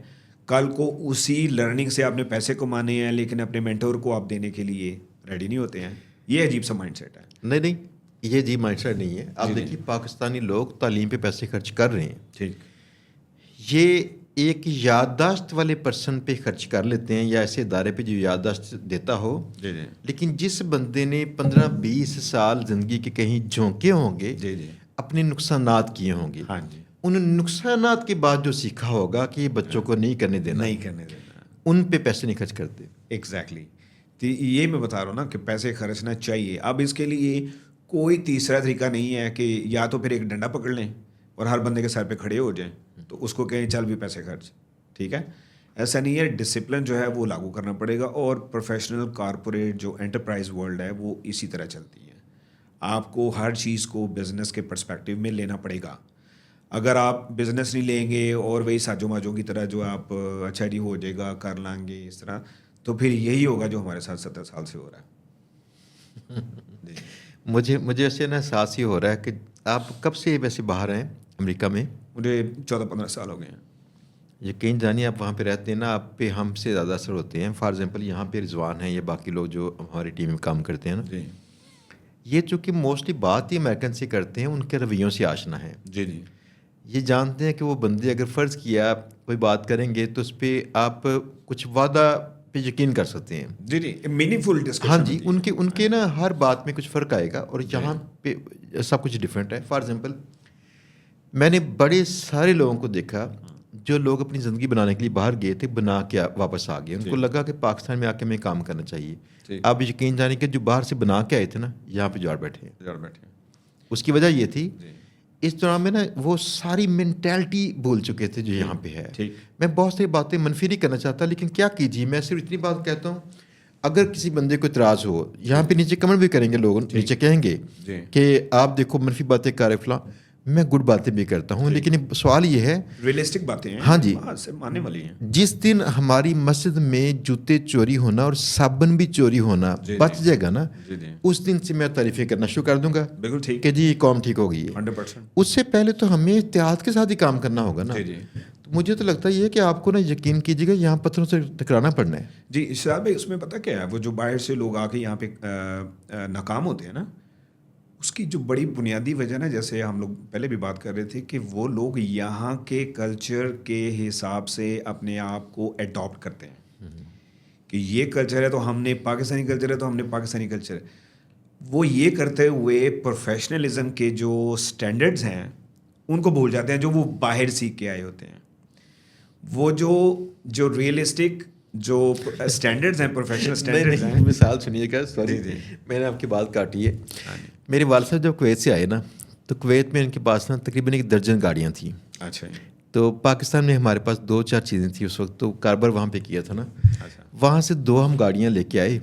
کل کو اسی لرننگ سے آپ نے پیسے کمانے ہیں, لیکن اپنے مینٹور کو آپ دینے کے لیے ریڈی نہیں ہوتے ہیں. یہ عجیب سا مائنڈ سیٹ ہے. نہیں, یہ جی مائنڈ سیٹ نہیں ہے. آپ دیکھیے پاکستانی لوگ تعلیم پہ پیسے خرچ کر رہے ہیں. ٹھیک, یہ ایک یادداشت والے پرسن پہ خرچ کر لیتے ہیں یا ایسے ادارے پہ جو یادداشت دیتا ہو. لیکن جس بندے نے 15-20 سال زندگی کے کہیں جھونکے ہوں گے, اپنے نقصانات کیے ہوں گے, ان نقصانات کے بعد جو سیکھا ہوگا کہ یہ بچوں کو نہیں کرنے دینا, ان پہ پیسے نہیں خرچ کرتے. ایگزیکٹلی, تو یہ میں بتا رہا ہوں نا کہ پیسے خرچنا چاہیے. اب اس کے لیے کوئی تیسرا طریقہ نہیں ہے کہ یا تو پھر ایک ڈنڈا پکڑ لیں اور ہر بندے کے سر پہ کھڑے ہو جائیں تو اس کو کہیں چل بھی پیسے خرچ. ٹھیک ہے, ایسا نہیں ہے. ڈسپلن جو ہے وہ لاگو کرنا پڑے گا, اور پروفیشنل کارپوریٹ جو انٹرپرائز ورلڈ ہے وہ اسی طرح چلتی ہے. آپ کو ہر چیز کو بزنس کے پرسپیکٹیو میں لینا پڑے گا. اگر آپ بزنس نہیں لیں گے اور وہی ساجو ماجوں کی طرح جو آپ اچھا جی ہو جائے گا کر لیں گے اس طرح, تو پھر یہی ہوگا جو ہمارے ساتھ 70 سال سے ہو رہا ہے. مجھے ایسے نا احساس ہی ہو رہا ہے کہ آپ کب سے ویسے باہر ہیں امریکہ میں؟ مجھے 14-15 سال ہو گئے ہیں. یقین جانیے آپ وہاں پہ رہتے ہیں نا, آپ پہ ہم سے زیادہ اثر ہوتے ہیں. فار ایگزامپل یہاں پہ رضوان ہیں یا باقی لوگ جو ہماری ٹیم میں کام کرتے ہیں نا, یہ چونکہ موسٹلی بات ہی امریکن سے کرتے ہیں, ان کے رویوں سے آشنا ہے. یہ جانتے ہیں کہ وہ بندے اگر فرض کیا کوئی بات کریں گے تو اس پہ آپ کچھ وعدہ پہ یقین کر سکتے ہیں. میننگ فل ڈسکشن. ہاں جی, ان کے نا ہر بات میں کچھ فرق آئے گا, اور یہاں پہ سب کچھ ڈفرینٹ ہے. فار ایگزامپل میں نے بڑے سارے لوگوں کو دیکھا جو لوگ اپنی زندگی بنانے کے لیے باہر گئے تھے, بنا کے واپس آ گئے. ان کو لگا کہ پاکستان میں آ کے ہمیں کام کرنا چاہیے. آپ یقین جانیں کہ جو باہر سے بنا کے آئے تھے نا, یہاں پہ جاڑ بیٹھے. اس کی وجہ یہ تھی اس دوران میں نا وہ ساری مینٹیلٹی بھول چکے تھے جو یہاں پہ ہے. میں بہت ساری باتیں منفی نہیں کرنا چاہتا, لیکن کیا کیجیے, میں صرف اتنی بات کہتا ہوں, اگر کسی بندے کو اعتراض ہو, یہاں پہ نیچے کمنٹ بھی کریں گے لوگ, نیچے کہیں گے کہ آپ دیکھو منفی باتیں کر رہے فلاں. میں گڈ باتیں بھی کرتا ہوں, لیکن سوال یہ ہے ریئلسٹک باتیں ہیں. ہاں جی, ماننے والی ہیں. جس دن ہماری مسجد میں جوتے چوری ہونا اور صابن بھی چوری ہونا بچ جائے گا نا, اس دن سے میں تعریفیں کرنا شروع کر دوں گا کہ جی یہ قوم ٹھیک ہو گئی ہے. 100%. اس سے پہلے تو ہمیں احتیاط کے ساتھ ہی کام کرنا ہوگا نا. مجھے تو لگتا یہ ہے کہ آپ کو نا یقین کیجیے گا یہاں پتھروں سے ٹکرانا پڑنا ہے. جی شہزاد بھائی, اس میں پتہ کیا ہے, وہ جو باہر سے لوگ آ کے یہاں پہ ناکام ہوتے ہیں نا, اس کی جو بڑی بنیادی وجہ نا, جیسے ہم لوگ پہلے بھی بات کر رہے تھے کہ وہ لوگ یہاں کے کلچر کے حساب سے اپنے آپ کو اڈاپٹ کرتے ہیں کہ یہ کلچر ہے تو ہم نے پاکستانی کلچر ہے تو ہم نے پاکستانی کلچر. وہ یہ کرتے ہوئے پروفیشنلزم کے جو سٹینڈرڈز ہیں ان کو بھول جاتے ہیں جو وہ باہر سیکھ کے آئے ہوتے ہیں. وہ جو ریئلسٹک جو اسٹینڈرڈز ہیں, پروفیشنل اسٹینڈرڈز ہیں. مثال سنیے گا, سوری میں نے آپ کی بات کاٹی ہے. میرے والد صاحب جب کویت سے آئے نا, تو کویت میں ان کے پاس نا تقریباً 1 درجن گاڑیاں تھیں. اچھا. تو پاکستان میں ہمارے پاس 2-4 چیزیں تھیں اس وقت, تو کاربار وہاں پہ کیا تھا نا. وہاں سے 2 ہم گاڑیاں لے کے آئے,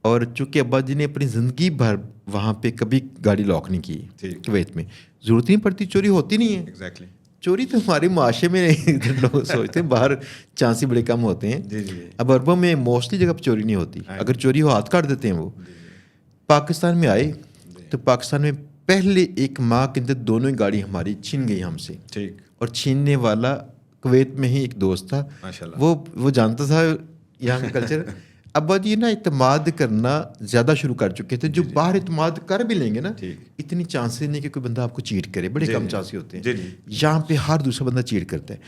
اور چونکہ ابا جی نے اپنی زندگی بھر وہاں پہ کبھی گاڑی لاک نہیں کی. کویت میں ضرورت نہیں پڑتی, چوری ہوتی نہیں ہے. ایگزیکٹلی. چوری تو ہمارے معاشرے میں لوگ سوچتے ہیں, باہر چانس ہی بڑے کم ہوتے ہیں. اب عربوں میں موسٹلی جگہ پہ چوری نہیں ہوتی, اگر چوری ہو ہاتھ کاٹ دیتے ہیں وہ. پاکستان میں آئے تو پاکستان میں پہلے 1 ماہ کے اندر دونوں ہی گاڑی ہماری چھین گئی ہم سے. اور چھیننے والا کویت میں ہی ایک دوست تھا, وہ جانتا تھا یہاں کا کلچر. اب یہ نا اعتماد کرنا زیادہ شروع کر چکے تھے. جو باہر اعتماد کر بھی لیں گے نا, اتنی چانسز نہیں کہ کوئی بندہ آپ کو چیٹ کرے, بڑے کم چانسز ہوتے ہیں. یہاں پہ ہر دوسرا بندہ چیٹ کرتا ہے.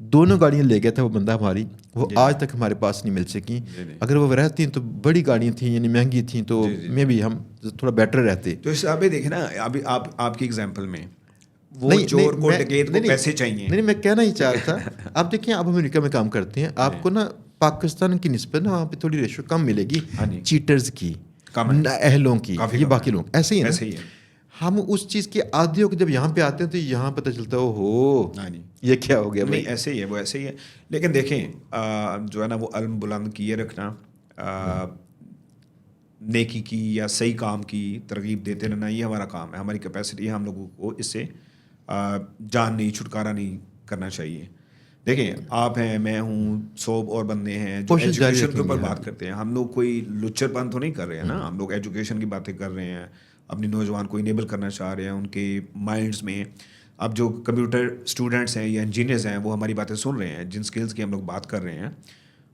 2 گاڑیاں لے گیا تھا وہ بندہ ہماری, وہ آج تک ہمارے پاس نہیں مل سکی. اگر وہ رہتی تو بڑی گاڑیاں تھیں, یعنی مہنگی تھیں, تو میں بھی ہم تھوڑا بیٹر رہتے. تو اس آپ دیکھیں نا, ابھی آپ کی اگزامپل میں وہ چور کو ڈکیت کو پیسے چاہیے. نہیں, میں کہنا ہی چاہ رہا تھا. آپ دیکھیں, آپ امریکہ میں کام کرتے ہیں, آپ کو نا پاکستان کی نسبت نا وہاں پہ تھوڑی ریشو کم ملے گی چیٹرز کی, اہلوں کی, یہ باقی لوگ ایسے ہی ہیں. ہم اس چیز کے عادی ہو کہ جب یہاں پہ آتے ہیں تو یہاں پتہ چلتا ہے ہو یہ کیا ہو گیا. نہیں, ایسے ہی ہے, وہ ایسے ہی ہے. لیکن دیکھیں جو ہے نا, وہ علم بلند کیے رکھنا, نیکی کی یا صحیح کام کی ترغیب دیتے رہنا, یہ ہمارا کام ہے, ہماری کیپیسٹی ہے. ہم لوگوں کو اس سے جان نہیں, چھٹکارا نہیں کرنا چاہیے. دیکھیں, آپ ہیں, میں ہوں, 100 اور بندے ہیں جو ایجوکیشن کے اوپر بات کرتے ہیں. ہم لوگ کوئی لچر پن تو نہیں کر رہے ہیں نا, ہم لوگ ایجوکیشن کی باتیں کر رہے ہیں, اپنی نوجوان کو انیبل کرنا چاہ رہے ہیں ان کے مائنڈس میں. اب جو کمپیوٹر اسٹوڈنٹس ہیں یا انجینئرز ہیں وہ ہماری باتیں سن رہے ہیں, جن اسکلس کی ہم لوگ بات کر رہے ہیں.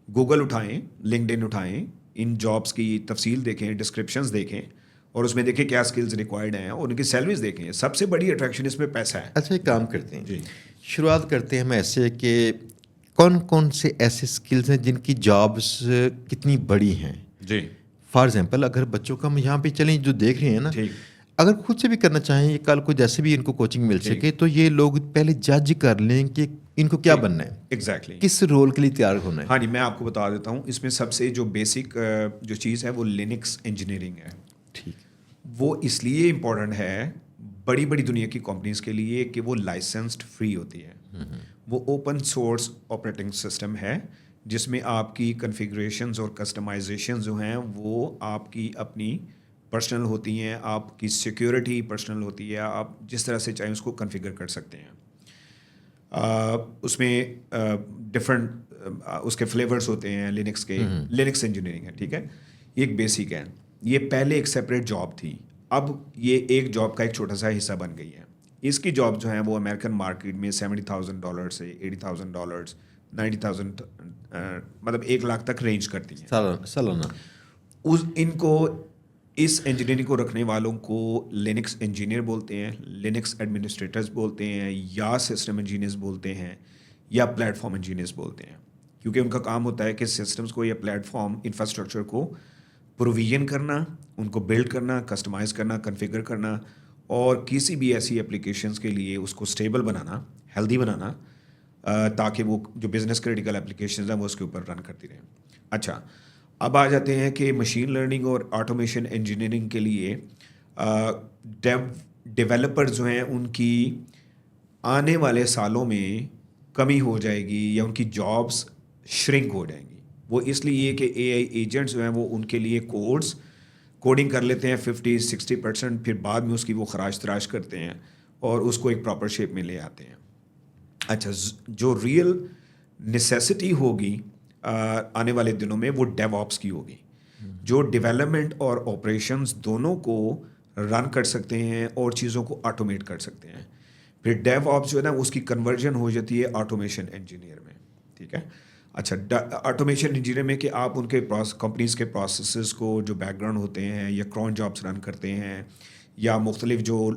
گوگل اٹھائیں, لنکڈ ان اٹھائیں, ان جابس کی تفصیل دیکھیں, ڈسکرپشنز دیکھیں, اور اس میں دیکھیں کیا اسکلز ریکوائرڈ ہیں, اور ان کی سیلریز دیکھیں. سب سے بڑی اٹریکشن اس میں پیسہ ہے. اچھا, ایک کام کرتے ہیں, شروعات کرتے ہیں ہم ایسے کہ کون کون سے ایسے اسکلز ہیں جن کی جابس کتنی بڑی ہیں. فار ایگزامپل, اگر بچوں کا ہم یہاں پہ چلیں جو دیکھ رہے ہیں نا, اگر خود سے بھی کرنا چاہیں, یہ کل کو جیسے بھی ان کو کوچنگ مل سکے, تو یہ لوگ پہلے جج کر لیں کہ ان کو کیا بننا ہے, ایگزیکٹلی کس رول کے لیے تیار ہونا ہے. ہاں جی, میں آپ کو بتا دیتا ہوں. اس میں سب سے جو بیسک جو چیز ہے وہ لینکس انجینئرنگ ہے. ٹھیک, وہ اس لیے امپورٹنٹ ہے بڑی بڑی دنیا کی کمپنیز کے لیے کہ وہ لائسنسڈ فری ہوتی ہے. وہ اوپن سورس آپریٹنگ سسٹم ہے جس میں آپ کی کنفیگریشنز اور کسٹمائزیشن جو ہیں وہ آپ کی اپنی پرسنل ہوتی ہیں, آپ کی سیکیورٹی پرسنل ہوتی ہے, آپ جس طرح سے چاہیں اس کو کنفیگر کر سکتے ہیں. اس میں ڈفرنٹ اس کے فلیورز ہوتے ہیں لینکس کے. لینکس انجینئرنگ ہے, ٹھیک ہے, یہ ایک بیسک ہے. یہ پہلے ایک سیپریٹ جاب تھی, اب یہ ایک جاب کا ایک چھوٹا سا حصہ بن گئی ہے. اس کی جاب جو ہیں وہ امریکن مارکیٹ میں $70,000 سے $80,000 $90,000 مطلب 1 لاکھ تک رینج کرتی ہیں سالانہ. ان کو اس انجینئرنگ کو رکھنے والوں کو لینکس انجینئر بولتے ہیں, لینکس ایڈمنسٹریٹرز بولتے ہیں, یا سسٹم انجینئرز بولتے ہیں, یا پلیٹ فارم انجینئرز بولتے ہیں. کیونکہ ان کا کام ہوتا ہے کہ سسٹمز کو یا پلیٹ فارم انفراسٹرکچر کو پروویژن کرنا, ان کو بلڈ کرنا, کسٹمائز کرنا, کنفیگر کرنا, اور کسی بھی ایسی اپلیکیشنز کے لیے اس کو اسٹیبل بنانا, ہیلدی بنانا, تاکہ وہ جو بزنس کریٹیکل اپلیکیشنز ہیں وہ اس کے اوپر رن کرتی رہیں. اچھا, اب آ جاتے ہیں کہ مشین لرننگ اور آٹومیشن انجینئرنگ کے لیے ڈیولپر جو ہیں ان کی آنے والے سالوں میں کمی ہو جائے گی یا ان کی جابس شرنک ہو جائیں گی. وہ اس لیے کہ اے آئی ایجنٹس جو ہیں وہ ان کے لیے کوڈنگ کر لیتے ہیں 50-60%, پھر بعد میں اس کی وہ خراش تراش کرتے ہیں اور اس کو ایک پراپر شیپ میں لے آتے ہیں. اچھا, جو ریئل نیسیسٹی ہوگی آنے والے دنوں میں وہ ڈیو آپس کی ہوگی, جو ڈیولپمنٹ اور آپریشنز دونوں کو رن کر سکتے ہیں اور چیزوں کو آٹومیٹ کر سکتے ہیں. پھر ڈیو آپس جو ہے نا اس کی کنورژن ہو جاتی ہے آٹومیشن انجینئر میں. ٹھیک ہے. اچھا, آٹومیشن انجینئر میں کہ آپ ان کے کمپنیز کے پروسیسز کو جو بیک گراؤنڈ ہوتے ہیں یا کرون جابس رن کرتے ہیں, یا مختلف جو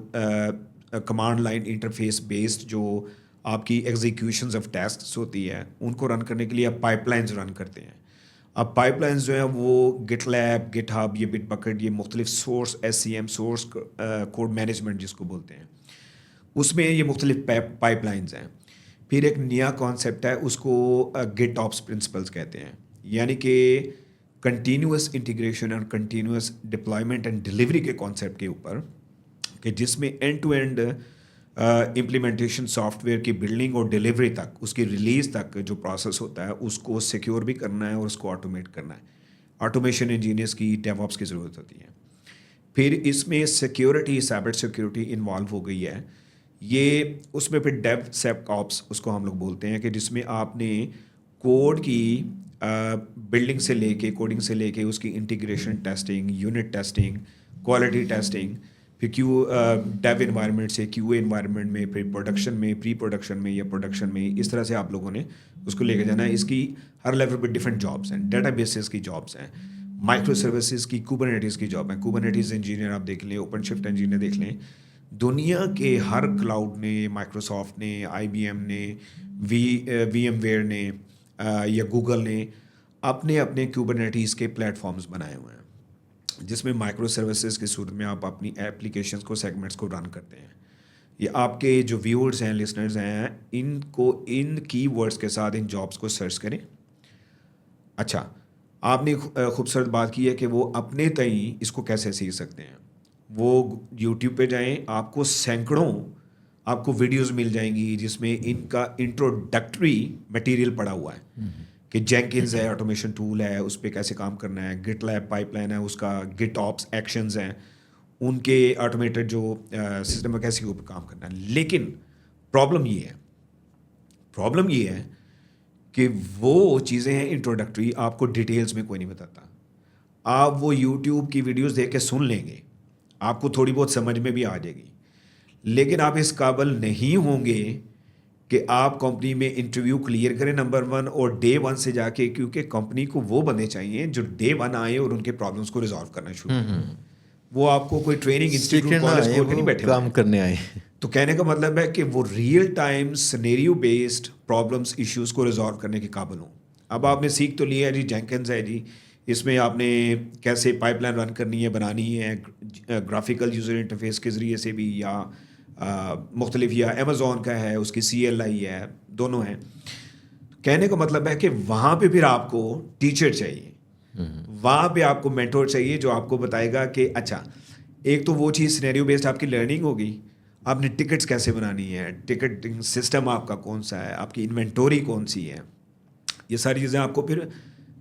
کمانڈ لائن انٹرفیس بیسڈ جو آپ کی ایگزیکیوشنز آف ٹاسکس ہوتی ہے ان کو رن کرنے کے لیے آپ پائپ لائنز رن کرتے ہیں. اب پائپ لائنز جو ہیں وہ گٹ لیب, گٹ ہب, یہ بٹ بکٹ, یہ مختلف source SCM source code management جس کو بولتے ہیں, اس میں یہ مختلف پائپ لائنز ہیں. پھر ایک نیا کانسیپٹ ہے, اس کو گٹ آپس پرنسپلز کہتے ہیں, یعنی کہ کنٹینیوس انٹیگریشن اور کنٹینیوس ڈپلائمنٹ اینڈ ڈلیوری کے کانسیپٹ کے اوپر, کہ جس میں end to end implementation software کی بلڈنگ اور ڈلیوری تک, اس کی ریلیز تک جو پروسیس ہوتا ہے اس کو سیکیور بھی کرنا ہے اور اس کو آٹومیٹ کرنا ہے. آٹومیشن انجینئرس کی ڈیو آپس کی ضرورت ہوتی ہے. پھر اس میں سیکیورٹی, سائبر سیکیورٹی انوالو ہو گئی ہے. یہ اس میں پھر ڈیو سیپ آپس اس کو ہم لوگ بولتے ہیں, کہ جس میں آپ نے کوڈ کی بلڈنگ سے لے کے, کوڈنگ سے لے کے اس کی integration testing, unit testing, quality testing, پھر ڈیو انوائرمنٹ سے QA انوائرمنٹ میں، پھر پروڈکشن میں، پری پروڈکشن میں یا پروڈکشن میں، اس طرح سے آپ لوگوں نے اس کو لے کے جانا ہے. اس کی ہر لیول پہ ڈفرینٹ جابس ہیں. ڈیٹا بیسز کی جابس ہیں، مائکرو سروسز کی، کوبرنیٹیز کی جاب ہیں. کوبرنیٹیز انجینئر آپ دیکھ لیں، اوپن شفٹ انجینئر دیکھ لیں. دنیا کے ہر کلاؤڈ نے، مائکروسافٹ نے، IBM نے، VMware نے یا گوگل نے اپنے اپنے کوبرنیٹیز کے پلیٹ فارمز بنائے ہوئے ہیں، جس میں مائکرو سروسز کی صورت میں آپ اپنی ایپلیکیشنز کو، سیگمنٹس کو رن کرتے ہیں. یہ آپ کے جو ویورز ہیں، لسنرز ہیں، ان کو ان کی ورڈز کے ساتھ ان جابس کو سرچ کریں. اچھا، آپ نے خوبصورت بات کی ہے کہ وہ اپنے تئیں اس کو کیسے سیکھ سکتے ہیں. وہ یوٹیوب پہ جائیں، آپ کو سینکڑوں آپ کو ویڈیوز مل جائیں گی جس میں ان کا انٹروڈکٹری مٹیریل پڑا ہوا ہے کہ جینکنز ہے، آٹومیشن ٹول ہے، اس پہ کیسے کام کرنا ہے. گٹ لیب پائپ لائن ہے، اس کا گٹ آپس ایکشنز ہیں، ان کے آٹومیٹڈ جو سسٹم ہے کیسے اوپر کام کرنا ہے. لیکن پرابلم یہ ہے کہ وہ چیزیں ہیں انٹروڈکٹری، آپ کو ڈیٹیلز میں کوئی نہیں بتاتا. آپ وہ یوٹیوب کی ویڈیوز دیکھ کے سن لیں گے، آپ کو تھوڑی بہت سمجھ میں بھی آ جائے گی، لیکن آپ اس قابل نہیں ہوں گے کہ آپ کمپنی میں انٹرویو کلیئر کریں نمبر 1، اور ڈے 1 سے جا کے، کیونکہ کمپنی کو وہ بندے چاہیے جو ڈے 1 آئے اور ان کے پرابلمس کو ریزالو کرنا شروع کریں. وہ آپ کو کوئی ٹریننگ انسٹیٹیوٹ کالج کھول کے نہیں بیٹھے کام کرنے آئے. تو کہنے کا مطلب ہے کہ وہ real time scenario based problems, issues کو ریزالو کرنے کے قابل ہوں. اب آپ نے سیکھ تو لیا ہے جی، جینکنز ہے جی، اس میں آپ نے کیسے پائپ لائن رن کرنی ہے، بنانی ہے، گرافیکل یوزر انٹرفیس کے ذریعے سے بھی، یا مختلف، یا امیزون کا ہے، اس کی CLI ہے، دونوں ہیں. کہنے کا مطلب ہے کہ وہاں پہ پھر آپ کو ٹیچر چاہیے، وہاں پہ آپ کو مینٹور چاہیے جو آپ کو بتائے گا کہ اچھا، ایک تو وہ چیز سینیریو بیسڈ آپ کی لرننگ ہوگی، آپ نے ٹکٹس کیسے بنانی ہے، ٹکٹنگ سسٹم آپ کا کون سا ہے، آپ کی انوینٹوری کون سی ہے. یہ ساری چیزیں آپ کو پھر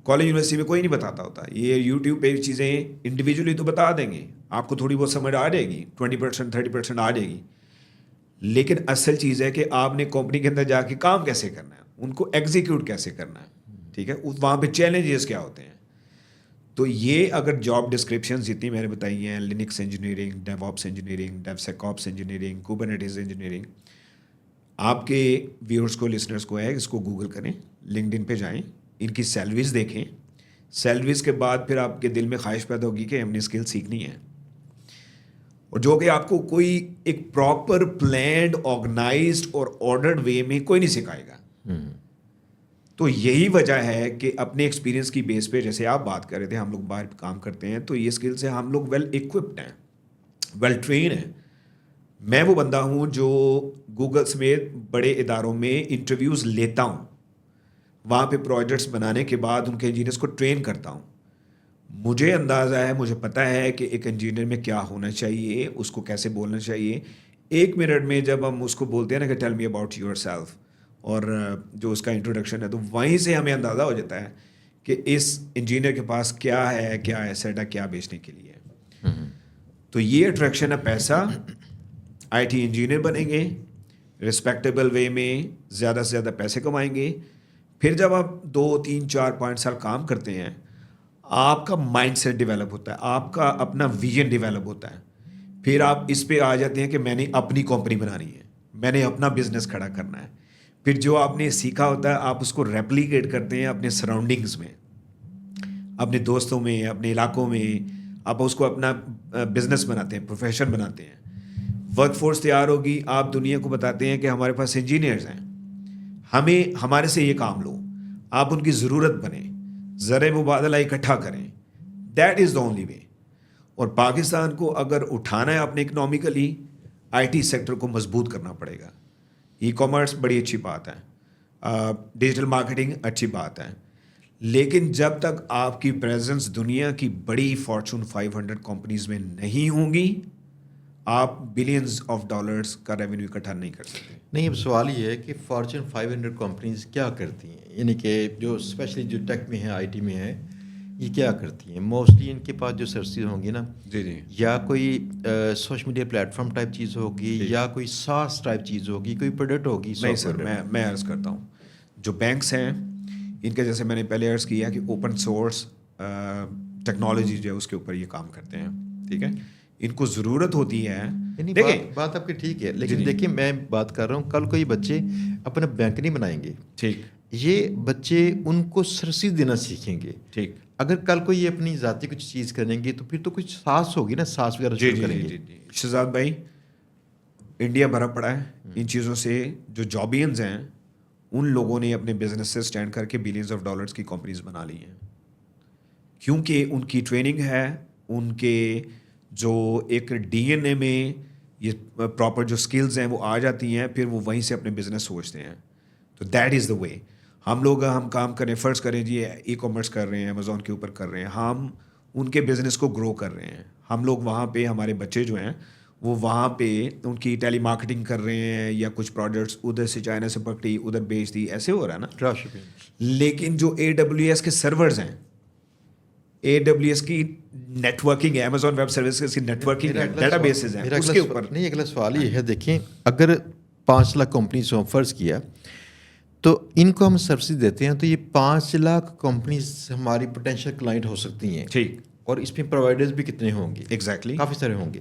کالج یونیورسٹی میں کوئی نہیں بتاتا ہوتا. یہ یوٹیوب پہ چیزیں انڈیویجولی تو بتا دیں گے، آپ کو تھوڑی بہت سمجھ آ جائے گی، 20% 30% آ جائے گی. لیکن اصل چیز ہے کہ آپ نے کمپنی کے اندر جا کے کام کیسے کرنا ہے، ان کو ایگزیکیوٹ کیسے کرنا ہے. ٹھیک ہے، وہاں پہ چیلنجز کیا ہوتے ہیں. تو یہ اگر جاب ڈسکرپشن جتنی میں نے بتائی ہیں، لینکس انجینئرنگ، ڈیو آپس انجینئرنگ، ڈیو سیک آپس انجینئرنگ، کوبرنیٹیز انجینئرنگ، آپ کے ویورز کو، لسنرز کو ہے، اس کو گوگل کریں، LinkedIn پہ جائیں، ان کی سیلریز دیکھیں. سیلریز کے بعد پھر آپ کے دل میں خواہش پیدا ہوگی کہ ہم نے اسکل سیکھنی ہے، اور جو کہ آپ کو کوئی ایک پراپر پلانڈ، آرگنائزڈ اور آرڈرڈ وے میں کوئی نہیں سکھائے گا. تو یہی وجہ ہے کہ اپنے ایکسپیرینس کی بیس پہ، جیسے آپ بات کر رہے تھے، ہم لوگ باہر کام کرتے ہیں تو یہ اسکل سے ہم لوگ ویل ایکوپڈ ہیں، ویل ٹرین ہیں. میں وہ بندہ ہوں جو گوگل سمیت بڑے اداروں میں انٹرویوز لیتا ہوں، وہاں پہ پروجیکٹس بنانے کے بعد ان کے انجینئرس کو ٹرین کرتا ہوں. مجھے اندازہ ہے، مجھے پتہ ہے کہ ایک انجینئر میں کیا ہونا چاہیے، اس کو کیسے بولنا چاہیے. 1 منٹ میں جب ہم اس کو بولتے ہیں نا کہ tell me about your self, اور جو اس کا انٹروڈکشن ہے، تو وہیں سے ہمیں اندازہ ہو جاتا ہے کہ اس انجینئر کے پاس کیا ہے، کیا ایسیٹ ہے، کیا بیچنے کے لیے ہے. تو یہ اٹریکشن ہے پیسہ. IT انجینئر بنیں گے، رسپیکٹیبل وے میں زیادہ سے زیادہ پیسے کمائیں گے. پھر جب آپ 2 3 4 5 سال کام کرتے ہیں، آپ کا مائنڈ سیٹ ڈیولپ ہوتا ہے، آپ کا اپنا ویژن ڈیولپ ہوتا ہے. پھر آپ اس پہ آ جاتے ہیں کہ میں نے اپنی کمپنی بنانی ہے، میں نے اپنا بزنس کھڑا کرنا ہے. پھر جو آپ نے سیکھا ہوتا ہے، آپ اس کو ریپلیکیٹ کرتے ہیں اپنے سراؤنڈنگز میں، اپنے دوستوں میں، اپنے علاقوں میں. آپ اس کو اپنا بزنس بناتے ہیں، پروفیشن بناتے ہیں. ورک فورس تیار ہوگی، آپ دنیا کو بتاتے ہیں کہ ہمارے پاس انجینئرز ہیں، ہمارے سے یہ کام لو. آپ ان کی ضرورت بنیں، زر مبادلہ اکٹھا کریں. That is the only way. اور پاکستان کو اگر اٹھانا ہے اپنے اکنامکلی، IT سیکٹر کو مضبوط کرنا پڑے گا. ای کامرس بڑی اچھی بات ہے، ڈیجیٹل مارکیٹنگ اچھی بات ہے، لیکن جب تک آپ کی پریزنس دنیا کی بڑی فارچون 500 کمپنیز میں نہیں ہوں گی، آپ بلینز آف ڈالرز کا ریونیو اکٹھا نہیں کر سکتے. نہیں، اب سوال یہ ہے کہ فارچون 500 کمپنیز کیا کرتی ہیں، یعنی کہ جو اسپیشلی جو ٹیک میں ہیں، IT میں ہیں، یہ کیا کرتی ہیں؟ موسٹلی ان کے پاس جو سروسز ہوں گی نا، جی یا کوئی social media plate form type چیز ہوگی، یا کوئی SaaS ٹائپ چیز ہوگی، کوئی پروڈکٹ ہوگی. نہیں سر، میں عرض کرتا ہوں، جو بینکس ہیں ان کا، جیسے میں نے پہلے عرض کیا کہ اوپن سورس ٹیکنالوجی جو ہے اس کے اوپر یہ کام کرتے ہیں. ٹھیک ہے، ان کو ضرورت ہوتی ہے. نہیں دیکھیں بات آپ کی ٹھیک ہے, لیکن دیکھیے میں بات کر رہا ہوں کل کو یہ بچے اپنا بینک نہیں بنائیں گے, ٹھیک, یہ بچے ان کو سرسید دینا سیکھیں گے. ٹھیک, اگر کل کو یہ اپنی ذاتی کچھ چیز کریں گے تو پھر تو کچھ ساس ہوگی نا, ساس وغیرہ جی شروع جی کریں جی گے. جی. شہزاد بھائی, انڈیا بھرا پڑا ہے ان چیزوں سے. جو جابینز ہیں ان لوگوں نے اپنے بزنس سے اسٹینڈ کر کے بلینز آف ڈالرز کی کمپنیز بنا لی ہیں, کیونکہ ان کی ٹریننگ ہے, ان کے جو ایک ڈی این اے میں یہ پراپر جو اسکلز ہیں وہ آ جاتی ہیں, پھر وہ وہیں سے اپنے بزنس سوچتے ہیں. تو دیٹ از دا وے. ہم کام کریں, فرض کریں جی ای کامرس کر رہے ہیں, امیزون کے اوپر کر رہے ہیں, ہم ان کے بزنس کو گرو کر رہے ہیں. ہم لوگ وہاں پہ, ہمارے بچے جو ہیں وہ وہاں پہ ان کی ٹیلی مارکیٹنگ کر رہے ہیں, یا کچھ پروڈکٹس ادھر سے چائنا سے پکڑی ادھر بیچ دی, ایسے ہو رہا ہے نا. Drop shipping. لیکن جو AWS کے سرورز ہیں, AWS کی نیٹ ورکنگ ہے, امیزون ویب سروسز کی نیٹ ورکنگ ہے, ڈیٹا بیسز ہیں, اس کے اوپر. نہیں, اگلا سوال یہ ہے, دیکھیں اگر 5 لاکھ کمپنیز ہوں, فرض کیا تو ان کو ہم سروسز دیتے ہیں, تو یہ 5 لاکھ کمپنیز ہماری پوٹینشیل کلائنٹ ہو سکتی ہیں. ٹھیک, اور اس میں پرووائڈرز بھی کتنے ہوں گے؟ ایگزیکٹلی, کافی سارے ہوں گے.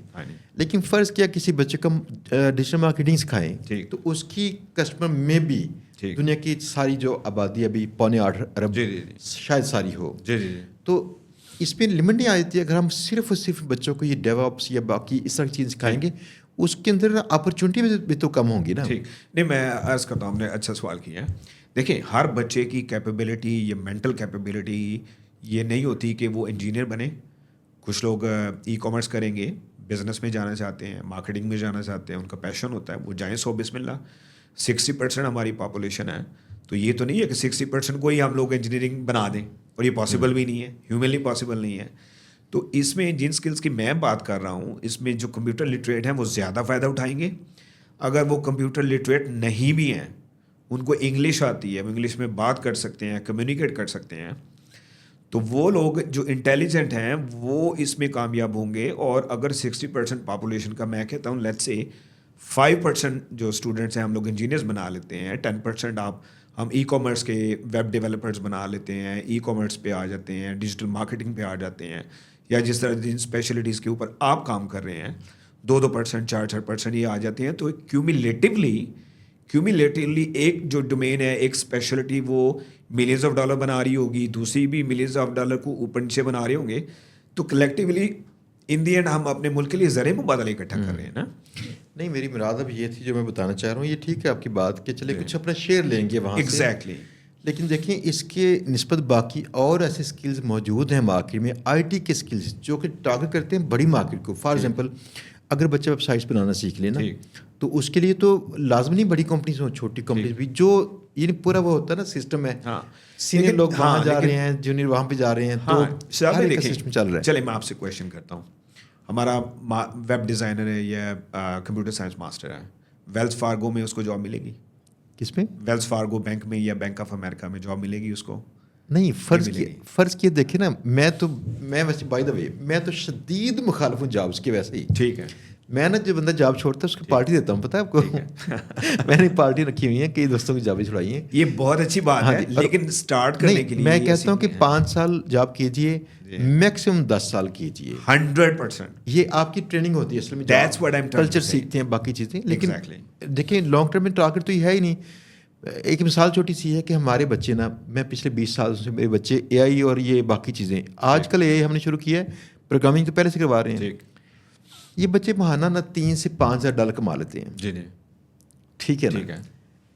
لیکن فرض کیا کسی بچے کو ڈیجیٹل مارکیٹنگ سکھائیں, تو اس کی کسٹمر میں بھی دنیا کی ساری جو آبادی ابھی 8.25 ارب شاید ساری ہو, تو اس پہ لمٹ نہیں آ جاتی. اگر ہم صرف اور صرف بچوں کو یہ ڈیو آپس یا باقی اس طرح کی چیز سکھائیں گے, اس کے اندر اپرچونٹی بھی تو کم ہوں گی نا. ٹھیک, نہیں میں عرض کرتا ہوں, ہم نے اچھا سوال کیا ہے. دیکھیں ہر بچے کی کیپیبلٹی یا مینٹل کیپیبلٹی یہ نہیں ہوتی کہ وہ انجینئر بنے. کچھ لوگ ای کامرس کریں گے, بزنس میں جانا چاہتے ہیں, مارکیٹنگ میں جانا چاہتے ہیں, ان کا پیشن ہوتا ہے, وہ جائیں. 100 بسم اللہ. 60% ہماری پاپولیشن ہے, تو یہ تو نہیں ہے کہ 60% کو ہی ہم لوگ انجینئرنگ بنا دیں, اور یہ پاسبل بھی نہیں ہے, ہیومنلی پاسبل نہیں ہے. تو اس میں جن اسکلس کی میں بات کر رہا ہوں, اس میں جو کمپیوٹر لٹریٹ ہیں وہ زیادہ فائدہ اٹھائیں گے. اگر وہ کمپیوٹر لٹریٹ نہیں بھی ہیں, ان کو انگلش آتی ہے, وہ انگلش میں بات کر سکتے ہیں, کمیونیکیٹ کر سکتے ہیں, تو وہ لوگ جو انٹیلیجنٹ ہیں وہ اس میں کامیاب ہوں گے. اور اگر 60% پاپولیشن کا میں کہتا ہوں لیٹس سے 5% جو اسٹوڈنٹس ہیں ہم لوگ انجینئرز بنا لیتے ہیں, 10% ہم ای کامرس کے ویب ڈیولپرز بنا لیتے ہیں, ای کامرس پہ آ جاتے ہیں, ڈیجیٹل مارکیٹنگ پہ آ جاتے ہیں, یا جس طرح جن اسپیشلٹیز کے اوپر آپ کام کر رہے ہیں 2% 4% یہ آ جاتے ہیں, تو کیومولیٹیولی ایک جو ڈومین ہے, ایک اسپیشلٹی وہ ملینز آف ڈالر بنا رہی ہوگی, دوسری بھی ملینز آف ڈالر کو اوپر نیچے بنا رہے ہوں گے. تو کلیکٹیولی ان دی اینڈ ہم اپنے ملک کے لیے زر مبادلہ اکٹھا کر رہے ہیں نا. نہیں, میری مراد اب یہ تھی جو میں بتانا چاہ رہا ہوں. یہ ٹھیک ہے آپ کی بات کہ چلے کچھ اپنا شیئر لیں گے وہاں سے, ایگزیکٹلی. لیکن دیکھیں اس کے نسبت باقی اور ایسے اسکلز موجود ہیں مارکیٹ میں, IT کے اسکلز جو کہ ٹارگیٹ کرتے ہیں بڑی مارکیٹ کو. فار ایگزامپل اگر بچہ ویب سائٹس بنانا سیکھ لے نا, تو اس کے لیے تو لازم نہیں بڑی کمپنیز ہوں, چھوٹی کمپنیز بھی, جو یہ پورا وہ ہوتا ہے نا سسٹم ہے, سینئر لوگ وہاں جا رہے ہیں, جونیئر وہاں پہ جا رہے ہیں, تو ہر ایک کا سسٹم چل رہا ہے. چلے میں آپ سے کویشچن کرتا ہوں. ہمارا ویب ڈیزائنر ہے یا کمپیوٹر سائنس ماسٹر ہے, ویلز فارگو میں اس کو جاب ملے گی؟ کس میں؟ ویلز فارگو بینک میں یا بینک آف امریکہ میں جاب ملے گی اس کو؟ نہیں, فرض کیے دیکھیں نا, میں ویسے بائی دا وے میں تو شدید مخالف ہوں جابس کے. ویسے ہی ٹھیک ہے, میں نا جو بندہ جاب چھوڑتا ہے اس کو پارٹی دیتا ہوں, پتہ ہے آپ کو. میں نے پارٹی رکھی ہوئی ہیں, کئی دوستوں کی جابیں چھڑائی ہیں. یہ بہت اچھی بات ہے, لیکن اسٹارٹ کرنے کے لیے میں کہتا ہوں کہ 5 سال جاب کیجیے, میکسیمم 10 سال کیجیے. 100% یہ آپ کی ٹریننگ ہوتی ہے, اصل میں کلچر سیکھتے ہیں, باقی چیزیں. لیکن دیکھیں لانگ ٹرم میں ٹارگیٹ تو یہ ہے ہی نہیں. ایک مثال چھوٹی سی ہے کہ ہمارے بچے نا, میں پچھلے 20 سال سے میرے بچے AI اور یہ باقی چیزیں, آج کل AI ہم نے شروع کیا ہے, پروگرامنگ تو پہلے سے کروا رہے ہیں. یہ بچے ماہانہ نا 3 سے 5 ہزار ڈالر کما لیتے ہیں. جی جی, ٹھیک ہے نا.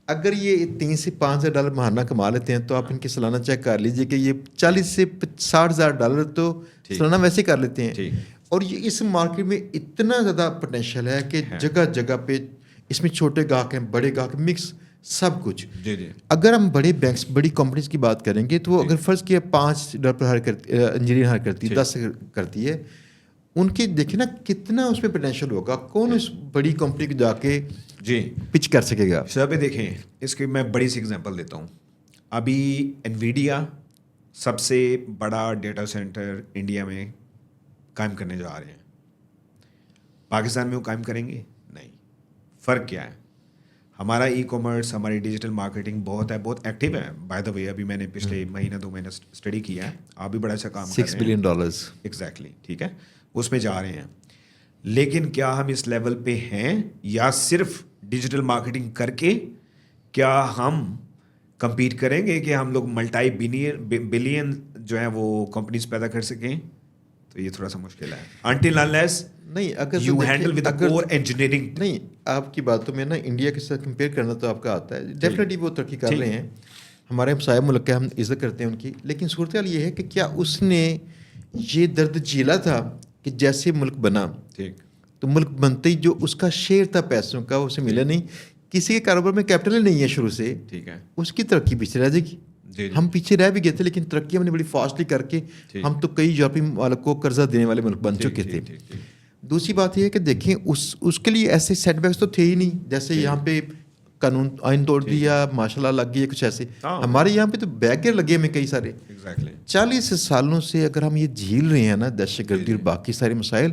اگر یہ 3 سے 5 ہزار ڈالر ماہانہ کما لیتے ہیں, تو آپ ان کے سالانہ چیک کر لیجیے کہ یہ 40 سے 60 ہزار ڈالر تو سالانہ ویسے کر لیتے ہیں. اور یہ اس مارکیٹ میں اتنا زیادہ پوٹینشیل ہے کہ جگہ جگہ پہ اس میں چھوٹے گاہک ہیں, بڑے گاہک, مکس سب کچھ. اگر ہم بڑے بینکس, بڑی کمپنیز کی بات کریں گے, تو اگر فرض کیا 5 ڈالر پر انجینئر ہائر کرتی ہے, 10 کرتی ہے, ان کی دیکھیں نا کتنا اس میں پوٹینشیل ہوگا. کون اس بڑی کمپنی کو جا کے پچ کر سکے گا؟ صاحب دیکھیں, اس کی میں بڑی سی ایگزامپل دیتا ہوں. ابھی انویڈیا سب سے بڑا ڈیٹا سینٹر انڈیا میں قائم کرنے جا رہے ہیں. پاکستان میں وہ قائم کریں گے؟ نہیں. فرق کیا ہے؟ ہمارا ای کامرس, ہماری ڈیجیٹل مارکیٹنگ بہت ایکٹیو ہے. بائی دا وے ابھی میں نے پچھلے 2 مہینے اسٹڈی کیا ہے, آپ بھی بڑا اچھا کام کر رہے ہیں. $6 بلین. ایگزیکٹلی, ٹھیک ہے, اس میں جا رہے ہیں. لیکن کیا ہم اس لیول پہ ہیں یا صرف ڈیجیٹل مارکیٹنگ کر کے کیا ہم کمپیٹ کریں گے کہ ہم لوگ ملٹائی بلین جو ہیں وہ کمپنیز پیدا کر سکیں؟ تو یہ تھوڑا سا مشکل ہے انٹل انلیس نہیں اگر you handle with core engineering. نہیں آپ کی باتوں میں نا انڈیا کے ساتھ کمپیئر کرنا تو آپ کا آتا ہے, ڈیفینیٹلی وہ ترقی کر رہے ہیں, ہمارے ہمسایہ ملک ہے, ہم عزت کرتے ہیں ان کی, لیکن صورتحال یہ ہے کہ کیا اس نے یہ درد جھیلا تھا کہ جیسے ملک بنا تو ملک بنتے ہی جو اس کا شیئر تھا پیسوں کا اسے ملا نہیں, کسی کے کاروبار میں کیپٹل ہی نہیں ہے شروع سے, ٹھیک ہے, اس کی ترقی پیچھے رہ جائے گی. ہم پیچھے رہ بھی گئے تھے لیکن ترقی ہم نے بڑی فاسٹلی کر کے ہم تو کئی یورپی ممالک کو قرضہ دینے والے ملک بن چکے تھے. دوسری بات یہ ہے کہ دیکھیں اس کے لیے ایسے سیٹ بیکس تو تھے ہی نہیں, جیسے یہاں پہ قانون آئین توڑ دیا, ماشاء اللہ لگ گئی کچھ ایسے. ہمارے یہاں پہ تو بیگر لگے ہمیں کئی سارے. 40 سالوں سے اگر ہم یہ جھیل رہے ہیں نا دہشت گردی اور باقی سارے مسائل,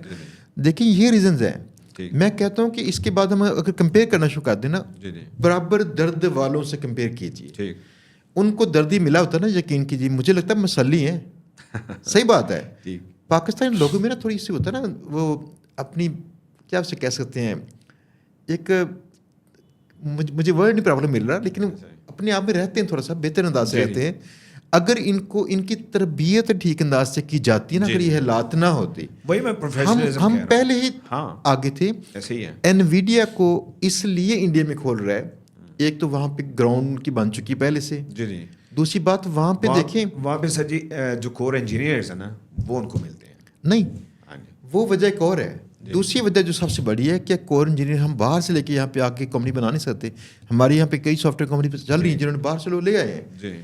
دیکھیں یہ ریزنز ہیں. میں کہتا ہوں کہ اس کے بعد ہم اگر کمپیئر کرنا شروع کر دیں نا, برابر درد والوں سے کمپیئر کیجیے. ان کو درد ہی ملا ہوتا نا, یقین کیجیے مجھے لگتا ہے مسلی ہیں. صحیح بات ہے. پاکستانی لوگوں میں نا تھوڑی سی ہوتا ہے نا, وہ اپنی کیا اسے کہہ سکتے ہیں, ایک مجھے ورڈ نہیں پرابلم مل رہا, لیکن اپنے آپ میں رہتے ہیں تھوڑا سا بہتر انداز سے رہتے ہیں. اگر ان کی تربیت ٹھیک انداز سے کی جاتی نا, اگر یہ حالات نہ ہوتے, ہم پہلے ہی آگے تھے. انویڈیا کو اس لیے انڈیا میں کھول رہا ہے, ایک تو وہاں پہ گراؤنڈ کی بن چکی پہلے سے, دوسری بات وہاں پہ دیکھیں وہاں پہ سر جی جو کور انجینئرز ہیں نا وہ ان کو ملتے ہیں. نہیں وہ وجہ ایک اور ہے. دوسری وجہ جو سب سے بڑی ہے کہ کور انجینئر ہم باہر سے لے کے یہاں پہ آ کے کمپنی بنا نہیں سکتے. ہمارے یہاں پہ کئی سافٹ ویئر کمپنی چل رہی ہیں جنہوں نے باہر سے لوگ لے آئے ہیں.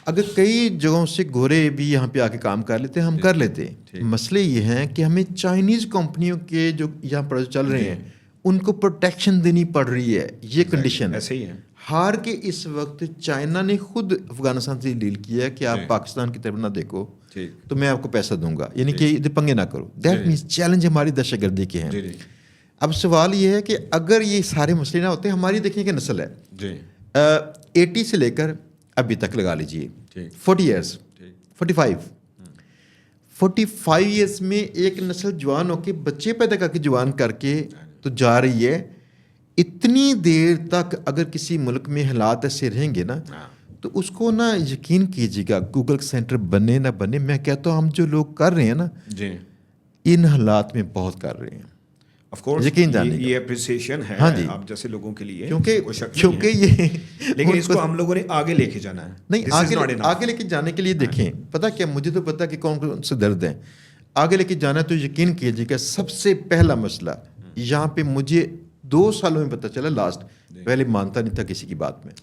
اگر کئی جگہوں سے گورے بھی یہاں پہ آ کے کام کر لیتے ہم کر لیتے. مسئلے یہ ہیں کہ ہمیں چائنیز کمپنیوں کے جو یہاں پر چل رہے ہیں ان کو پروٹیکشن دینی پڑ رہی ہے. یہ کنڈیشن ایسے ہی ہے. ہار کے اس وقت چائنا نے خود افغانستان سے ڈیل کیا ہے کہ آپ پاکستان کی طرف نہ دیکھو تو میں آپ کو پیسہ دوں گا, یعنی کہ ادھر پنگے نہ کرو. دیٹ مینس چیلنج ہماری دہشت گردی کے ہیں. اب سوال یہ ہے کہ اگر یہ سارے مسئلے نہ ہوتے, ہماری دیکھیں کہ نسل ہے 80 سے لے کر ابھی تک لگا لیجیے 40 ایئرس 45 ایئرس میں ایک نسل جوان ہو کے بچے پیدا کر کے جوان کر کے تو جا رہی ہے. اتنی دیر تک اگر کسی ملک میں حالات ایسے رہیں گے نا تو اس کو نا یقین کیجیے گا گوگل سینٹر بنے نہ بنے, میں کہتا ہوں ہم جو لوگ کر رہے ہیں نا ان حالات میں بہت کر رہے ہیں. آف کورس یقین جانے یہ اپریسیشن ہے آپ جیسے لوگوں کے لیے, کیونکہ یہ لیکن اس کو ہم لوگوں نے آگے لے کے جانا ہے. نہیں آگے لے کے جانے کے لیے دیکھیں, پتہ کیا مجھے تو پتہ کہ کون کون سے درد ہیں. آگے لے کے جانا تو یقین کیجیے گا سب سے پہلا مسئلہ یہاں پہ مجھے 2 سالوں میں پتہ چلا, لاسٹ پہلے مانتا نہیں تھا کسی کی بات میں.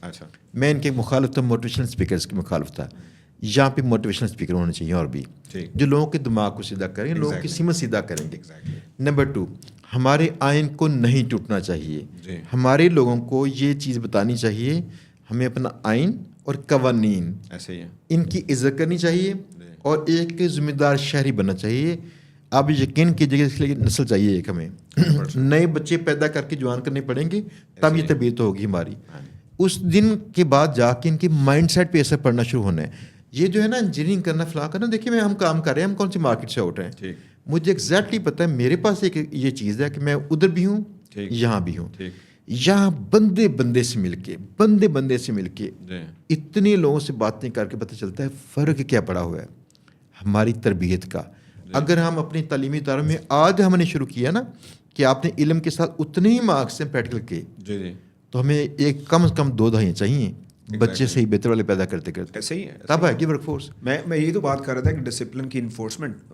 میں ان کے مخالف تھا, موٹیویشنل اسپیکرس کے مخالف تھا. یہاں پہ موٹیویشنل اسپیکر ہونے چاہیے اور بھی جو لوگوں کے دماغ کو سیدھا کریں, لوگوں کی سمت سیدھا کریں گے. نمبر 2, ہمارے آئین کو نہیں ٹوٹنا چاہیے. ہمارے لوگوں کو یہ چیز بتانی چاہیے, ہمیں اپنا آئین اور قوانین ان کی عزت کرنی چاہیے اور ایک ذمہ دار شہری بننا چاہیے. آپ یقین کیجیے اس لیے نسل چاہیے ایک, ہمیں نئے بچے پیدا کر کے جوان کرنے پڑیں گے تب یہ تربیت ہوگی ہماری. اس دن کے بعد جا کے ان کے مائنڈ سیٹ پہ اثر پڑنا شروع ہونا ہے. یہ جو ہے نا انجینئرنگ کرنا فلاں کرنا, دیکھیے ہم کام کر رہے ہیں, ہم کون سی مارکیٹ سے آؤٹ ہیں. مجھے ایگزیکٹلی پتہ ہے, میرے پاس ایک یہ چیز ہے کہ میں ادھر بھی ہوں یہاں بھی ہوں. یہاں بندے سے مل کے اتنے لوگوں سے باتیں کر کے پتہ چلتا ہے فرق کیا پڑا ہوا ہے ہماری تربیت کا. اگر ہم اپنی تعلیمی اداروں میں آج ہم نے شروع کیا نا کہ آپ نے علم کے ساتھ اتنے ہی مارکس ہیں پریکٹیکل کے, تو ہمیں ایک کم از کم 2 دہائیاں چاہیے بچے سے ہی بہتر والے پیدا کرتے صحیح ہے. تب ہے کہ ورک فورس. میں یہی تو بات کر رہا تھا کہ ڈسپلن کی انفورسمنٹ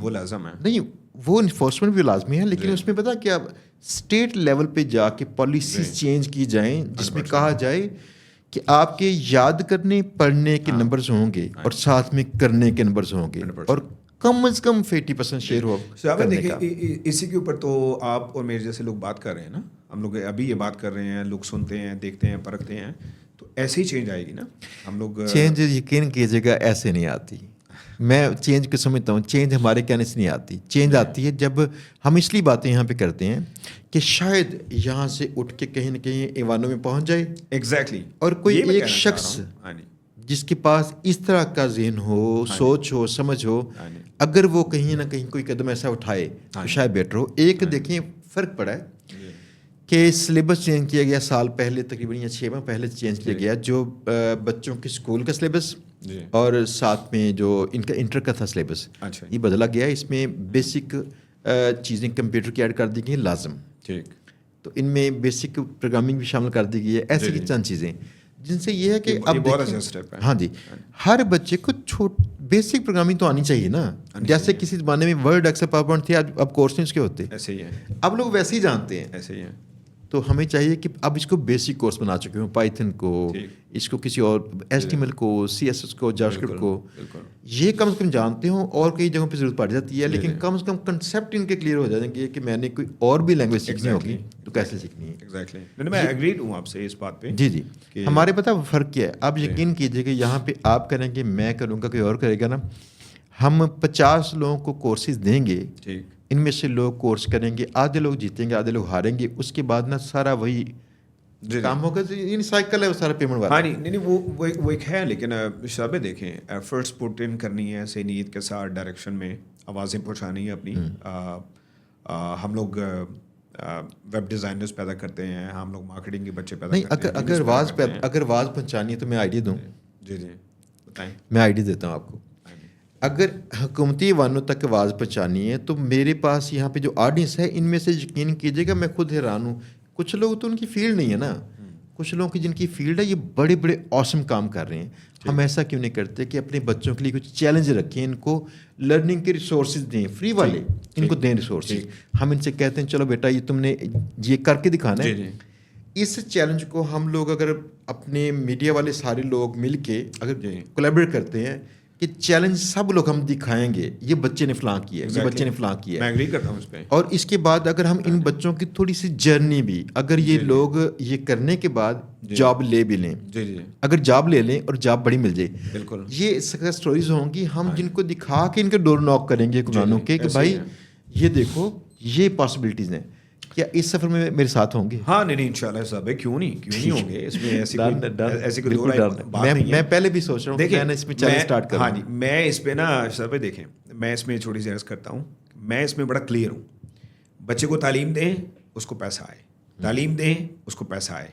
وہ لازم ہے. نہیں وہ انفورسمنٹ بھی لازمی ہے, لیکن اس میں پتہ کیا اسٹیٹ لیول پہ جا کے پالیسیز چینج کی جائیں جس میں کہا جائے کہ آپ کے یاد کرنے پڑھنے کے نمبرز ہوں گے اور ساتھ میں کرنے کے نمبرز ہوں گے, اور کم از کم 80% شیئر ہو کرنے کا. اسی کے اوپر تو آپ اور میرے جیسے لوگ بات کر رہے ہیں نا, ہم لوگ ابھی یہ بات کر رہے ہیں, لوگ سنتے ہیں, دیکھتے ہیں, پرکھتے ہیں, تو ایسے ہی چینج آئے گی نا. ہم لوگ چینج یقین کیجیے گا ایسے نہیں آتی. میں چینج کو سمجھتا ہوں, چینج ہمارے کہنے سے نہیں آتی. چینج آتی ہے جب ہم اس لیے باتیں یہاں پہ کرتے ہیں کہ شاید یہاں سے اٹھ کے کہیں نہ کہیں ایوانوں میں پہنچ جائے. ایگزیکٹلی. اور کوئی ایک شخص جس کے پاس اس طرح کا ذہن ہو, سوچ ہو, سمجھ ہو, اگر وہ کہیں نہ کہیں کوئی قدم ایسا اٹھائے تو شاید بیٹر ہو. ایک دیکھیں فرق پڑا ہے کہ سلیبس چینج کیا گیا سال پہلے, تقریباً یا 6 ماہ پہلے چینج کیا گیا, جو بچوں کے اسکول کا سلیبس اور ساتھ میں جو ان کا انٹر کا تھا سلیبس, یہ بدلا گیا. اس میں بیسک چیزیں کمپیوٹر کی ایڈ کر دی گئی ہیں لازم, تو ان میں بیسک پروگرامنگ بھی شامل کر دی گئی ہے. ایسی کی چند چیزیں جن سے یہ ہے کہ اب ہاں جی, ہر بچے کو بیسک پروگرامنگ تو آنی چاہیے نا. جیسے کسی زمانے میں ورڈ ایکسل پاور پوائنٹ تھے, اب کورس نہیں اس کے ہوتے, ایسے ہی ہے, اب لوگ ویسے ہی جانتے ہیں. ایسے ہی ہے. تو ہمیں چاہیے کہ اب اس کو بیسک کورس بنا چکے ہوں, پائتھن کو, اس کو کسی اور ایچ ٹی ایم ایل کو, سی ایس ایس کو, جاوا اسکرپٹ کو, یہ کم از کم جانتے ہوں. اور کئی جگہوں پہ ضرورت پڑ جاتی ہے, لیکن کم از کم کنسیپٹ ان کے کلیئر ہو جائیں گے کہ میں نے کوئی اور بھی لینگویج سیکھنی ہوگی تو کیسے سیکھنی ہے. ایگزیکٹلی, میں ایگریڈ ہوں آپ سے اس بات پہ. جی جی, ہمارے پتہ فرق کیا ہے. آپ یقین کیجیے کہ یہاں پہ آپ کریں گے, میں کروں گا, کوئی اور کرے گا نا, ہم 50 لوگوں کو کورسز دیں گے, ان میں سے لوگ کورس کریں گے, آدھے لوگ جیتیں گے, آدھے لوگ ہاریں گے, اس کے بعد نا سارا وہی کام ہوگا. یہ سائیکل ہے وہ سارا پیمنٹ والا. ہاں نہیں وہ ایک ہے, لیکن شعبے دیکھیں, ایفرٹس پٹ ان کرنی ہے صحیح نیت کے ساتھ, ڈائریکشن میں آوازیں پہنچانی ہے اپنی. ہم لوگ ویب ڈیزائنرز پیدا کرتے ہیں, ہم لوگ مارکیٹنگ کے بچے پیدا کرتے ہیں. اگر آواز پہنچانی ہے تو میں آئیڈیا دوں. جی بتائیں. میں آئیڈیا دیتا ہوں آپ کو. اگر حکومتی ایوانوں تک آواز پہنچانی ہے تو میرے پاس یہاں پہ جو آڈینس ہے, ان میں سے یقین کیجیے گا میں خود حیران ہوں. کچھ لوگ تو ان کی فیلڈ نہیں ہے نا, کچھ لوگوں کی جن کی فیلڈ ہے, یہ بڑے بڑے آسم کام کر رہے ہیں. ہم ایسا کیوں نہیں کرتے کہ اپنے بچوں کے لیے کچھ چیلنج رکھیں, ان کو لرننگ کے ریسورسز دیں, فری والے ان کو دیں ریسورسز. ہم ان سے کہتے ہیں چلو بیٹا یہ تم نے یہ کر کے دکھانا ہے. اس چیلنج کو ہم لوگ اگر اپنے میڈیا والے سارے لوگ مل کے اگر کولیبریٹ کرتے ہیں کہ چیلنج سب لوگ ہم دکھائیں گے, یہ بچے نے فلاں کیا ہے, یہ بچے نے فلاں کیا ہے, میں ایگری کرتا ہوں اس پہ. اور اس کے بعد اگر ہم ان بچوں کی تھوڑی سی جرنی بھی, اگر یہ لوگ یہ کرنے کے بعد جاب لے بھی لیں, اگر جاب لے لیں اور جاب بڑی مل جائے, بالکل یہ سکسیس سٹوریز ہوں گی. ہم جن کو دکھا کے ان کے ڈور ناک کریں گے قرآنوں کے کہ بھائی یہ دیکھو یہ پاسبلٹیز ہیں, کیا اس سفر میں میرے ساتھ ہوں گے؟ ہاں نہیں انشاءاللہ صاحب, کیوں نہیں ہوں گے. اس میں ایسی کوئی دو رائے بات نہیں ہے. میں پہلے بھی سوچ رہا ہوں کہ میں اس میں چیلنج سٹارٹ کروں. ہاں جی, میں اس پہ نا صاحب دیکھیں, میں اس میں چھوٹی سی عرض کرتا ہوں, میں اس میں بڑا کلیئر ہوں. بچے کو تعلیم دیں, اس کو پیسہ آئے, تعلیم دیں, اس کو پیسہ آئے.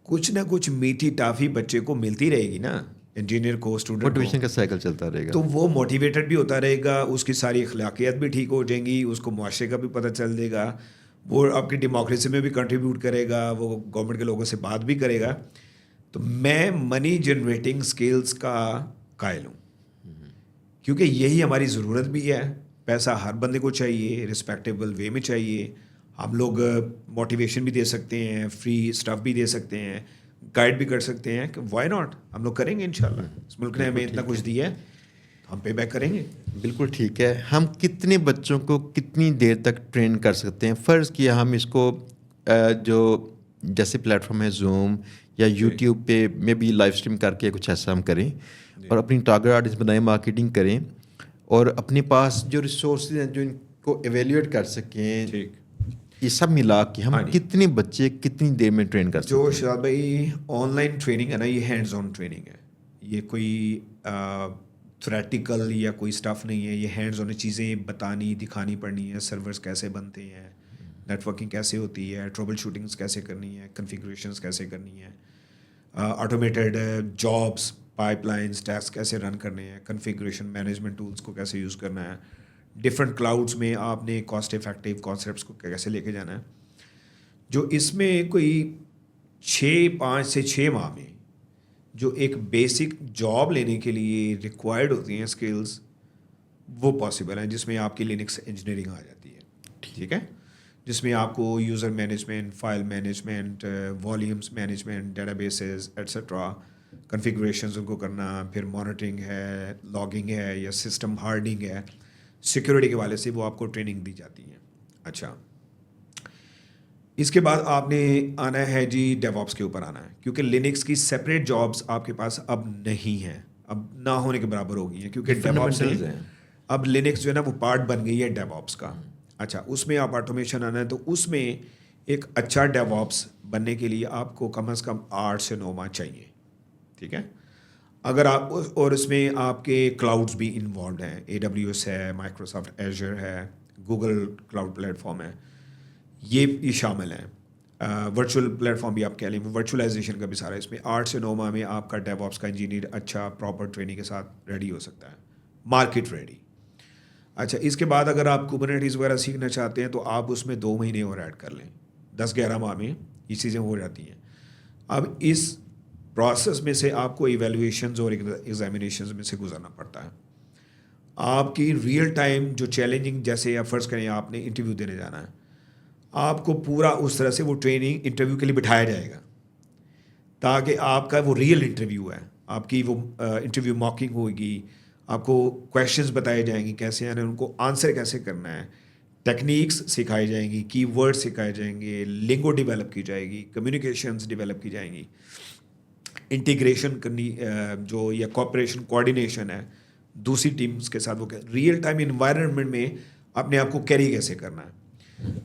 کچھ نہ کچھ میٹھی ٹافی بچے کو ملتی رہے گی نا, انجینئر کو, اسٹوڈنٹ کو, موٹیویشن کا سائیکل چلتا رہے گا, تو وہ موٹیویٹڈ بھی ہوتا رہے گا, اس کی ساری اخلاقیات بھی ٹھیک ہو جائیں گی, اس کو معاشرے کا بھی پتہ چل دے گا, وہ آپ کی ڈیموکریسی میں بھی کنٹریبیوٹ کرے گا, وہ گورنمنٹ کے لوگوں سے بات بھی کرے گا. تو میں منی جنریٹنگ اسکلس کا قائل ہوں, کیونکہ یہی ہماری ضرورت بھی ہے. پیسہ ہر بندے کو چاہیے, رسپیکٹیبل وے میں چاہیے. ہم لوگ موٹیویشن بھی دے سکتے ہیں, فری اسٹف بھی دے سکتے ہیں, گائیڈ بھی کر سکتے ہیں, کہ وائی ناٹ, ہم لوگ کریں گے انشاءاللہ. اس ملک نے ہمیں اتنا کچھ دیا ہے, ہم پے بیک کریں گے. بالکل ٹھیک ہے. ہم کتنے بچوں کو کتنی دیر تک ٹرین کر سکتے ہیں؟ فرض کیا ہم اس کو جو جیسے پلیٹ فارم ہے زوم یا یوٹیوب پہ میں بھی لائیو اسٹریم کر کے کچھ ایسا ہم کریں اور اپنی ٹارگیٹ آڈینس بنائیں, مارکیٹنگ کریں, اور اپنے پاس جو ریسورسز ہیں جو ان کو ایویلیویٹ کر سکیں, یہ سب ملا کے ہم کتنے بچے کتنی دیر میں ٹرین کر سکتے ہیں؟ جو شاید بھائی آن لائن ٹریننگ ہے نا, یہ ہینڈز آن ٹریننگ ہے. یہ کوئی تھریٹیکل یا کوئی اسٹف نہیں ہے. یہ ہینڈز آن چیزیں بتانی, دکھانی پڑنی ہے. سرورز کیسے بنتے ہیں, نیٹ ورکنگ کیسے ہوتی ہے, ٹربل شوٹنگس کیسے کرنی ہے, کنفیگریشنس کیسے کرنی ہے, automated jobs, pipe lines, task کیسے رن کرنے ہیں, کنفیگریشن مینجمنٹ ٹولس کو کیسے یوز کرنا ہے, ڈفرینٹ کلاؤڈس میں آپ نے کاسٹ افیکٹیو کانسیپٹس کو کیسے لے کے جانا ہے. جو اس میں کوئی 5 سے 6 ماہ میں جو ایک بیسک جاب لینے کے لیے ریکوائرڈ ہوتی ہیں اسکلز, وہ پاسبل ہیں, جس میں آپ کی لینکس انجینئرنگ آ جاتی ہے. ٹھیک ہے, جس میں آپ کو user management, file management, volumes management, data bases etcetera, configurations ان کو کرنا, پھر مانیٹرنگ ہے, لاگنگ ہے, یا سسٹم ہارڈنگ ہے, سیکورٹی کے والے سے وہ آپ کو ٹریننگ دی جاتی ہے. اچھا, اس کے بعد آپ نے آنا ہے جی ڈیو آپس کے اوپر آنا ہے, کیونکہ لینکس کی سپریٹ جابس آپ کے پاس اب نہیں ہیں, اب نہ ہونے کے برابر ہو گئی ہیں, کیونکہ ڈیو آپس اب لینکس جو ہے نا وہ پارٹ بن گئی ہے ڈیو آپس کا. اچھا, اس میں آپ آٹومیشن آنا ہے, تو اس میں ایک اچھا ڈیو آپس بننے کے لیے آپ کو کم از کم 8 سے 9 ماہ چاہیے. ٹھیک ہے, اگر آپ اور اس میں آپ کے کلاؤڈز بھی انوالوڈ ہیں, AWS ہے, مائکروسافٹ ایزر ہے, گوگل کلاؤڈ پلیٹ فارم ہے, یہ شامل ہیں. ورچوئل پلیٹ فارم بھی آپ کہہ لیں, ورچوئلائزیشن کا بھی سارا اس میں. 8 سے 9 ماہ میں آپ کا ڈیو آپس کا انجینئر اچھا پراپر ٹریننگ کے ساتھ ریڈی ہو سکتا ہے, مارکیٹ ریڈی. اچھا, اس کے بعد اگر آپ کوبرنیٹیز وغیرہ سیکھنا چاہتے ہیں تو آپ اس میں 2 مہینے اور ایڈ کر لیں. 10-11 ماہ میں یہ چیزیں ہو جاتی ہیں. اب اس پروسیس میں سے آپ کو ایویلویشنز اور ایگزامینیشنز میں سے گزرنا پڑتا ہے. آپ کی ریئل ٹائم جو چیلنجنگ, جیسے آپ فرض کریں آپ نے انٹرویو دینے جانا ہے, آپ کو پورا اس طرح سے وہ ٹریننگ انٹرویو کے لیے بٹھایا جائے گا تاکہ آپ کا وہ ریئل انٹرویو ہے, آپ کی وہ انٹرویو ماکنگ ہوگی, آپ کو کویشچنز بتائے جائیں گی کیسے آنے, ان کو آنسر کیسے کرنا ہے, ٹیکنیکس سکھائی جائیں گی, کی ورڈ سکھائے جائیں گے, لنگو ڈیولپ کی جائے گی, کمیونیکیشنز ڈیولپ کی جائیں گی, انٹیگریشن کرنی جو یا کوآپریشن کوآرڈینیشن ہے دوسری ٹیمز کے ساتھ, وہ ریئل ٹائم انوائرمنٹ میں اپنے آپ کو کیری کیسے کرنا ہے.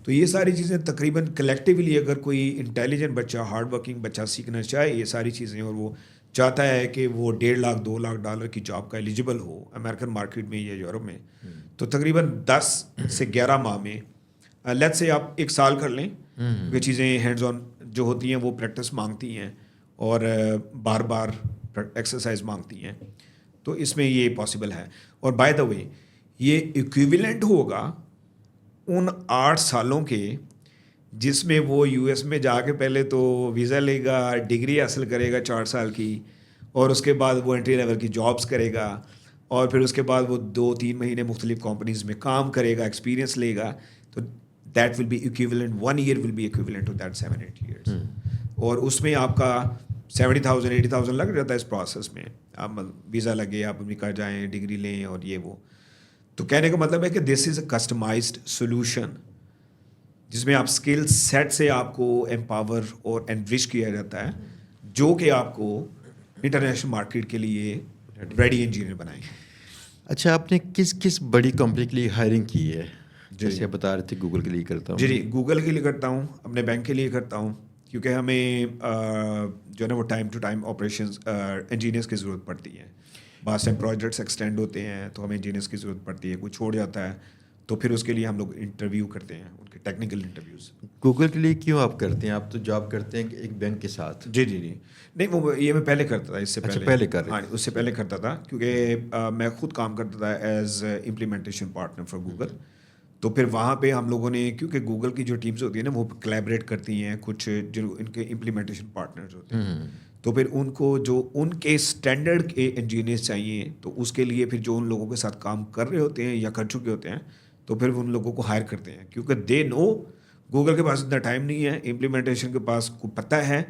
تو یہ ساری چیزیں تقریباً کلیکٹیولی اگر کوئی انٹیلیجنٹ بچہ, ہارڈ ورکنگ بچہ سیکھنا چاہے یہ ساری چیزیں, اور وہ چاہتا ہے کہ وہ 1.5 لاکھ 2 لاکھ ڈالر کی جاب کا ایلیجیبل ہو امریکن مارکیٹ میں یا یورپ میں, تو تقریباً 10 سے 11 ماہ میں, لیٹس سے آپ 1 سال کر لیں, کیونکہ چیزیں ہینڈز آن جو ہوتی ہیں وہ پریکٹس مانگتی ہیں اور بار بار ایکسرسائز مانگتی ہیں, تو اس میں یہ پاسبل ہے. اور بائی دا وے یہ ایکویولنٹ ہوگا ان 8 سالوں کے جس میں وہ US میں جا کے پہلے تو ویزا لے گا, ڈگری حاصل کرے گا 4 سال کی, اور اس کے بعد وہ انٹری لیول کی جابس کرے گا, اور پھر اس کے بعد وہ 2-3 مہینے مختلف کمپنیز میں کام کرے گا, ایکسپیرینس لے گا. تو that will be equivalent, 1 year will be equivalent to that 7-8 years. اور اس میں آپ کا 70,000-80,000 لگ جاتا ہے اس پروسیس میں. آپ ویزا لگے, آپ امریکہ جائیں, ڈگری لیں اور یہ وہ. تو کہنے کا مطلب ہے کہ دس از اے کسٹمائزڈ سولوشن جس میں آپ اسکل سیٹ سے آپ کو امپاور اور انرچ کیا جاتا ہے, جو کہ آپ کو انٹرنیشنل مارکیٹ کے لیے ریڈی انجینئر بنائیں گے. اچھا, آپ نے کس بڑی کمپنی کے لیے ہائرنگ کی ہے؟ جیسے آپ بتا رہے تھے گوگل کے لیے کرتا ہوں. جی گوگل کے لیے کرتا ہوں, اپنے بینک کے لیے کرتا ہوں, کیونکہ ہمیں جو ہے نا وہ time to time operations engineers کی ضرورت پڑتی ہے. بعض ٹائم پروجیکٹس ایکسٹینڈ ہوتے ہیں تو ہمیں انجینئرس کی ضرورت پڑتی ہے, کوئی چھوڑ جاتا ہے تو پھر اس کے لیے ہم لوگ انٹرویو کرتے ہیں, ان کے ٹیکنیکل انٹرویوز. گوگل کے لیے کیوں آپ کرتے ہیں؟ آپ تو جاب کرتے ہیں ایک بینک کے ساتھ. جی نہیں, وہ یہ میں پہلے کرتا تھا, اس سے پہلے کر رہے. ہاں اس سے پہلے کرتا تھا, کیونکہ میں خود کام کرتا تھا as implementation partner for Google. تو پھر وہاں پہ ہم لوگوں نے, کیونکہ گوگل کی جو ٹیمز ہوتی ہیں نا وہ کلیبریٹ کرتی ہیں, کچھ جو ان کے امپلیمنٹیشن پارٹنرز ہوتے ہیں, تو پھر ان کو جو ان کے اسٹینڈرڈ کے انجینئرس چاہیے, تو اس کے لیے پھر جو ان لوگوں کے ساتھ کام کر رہے ہوتے ہیں یا کر چکے ہوتے ہیں, تو پھر ان لوگوں کو ہائر کرتے ہیں, کیونکہ دے نو گوگل کے پاس اتنا ٹائم نہیں ہے, امپلیمنٹیشن کے پاس کو پتہ ہے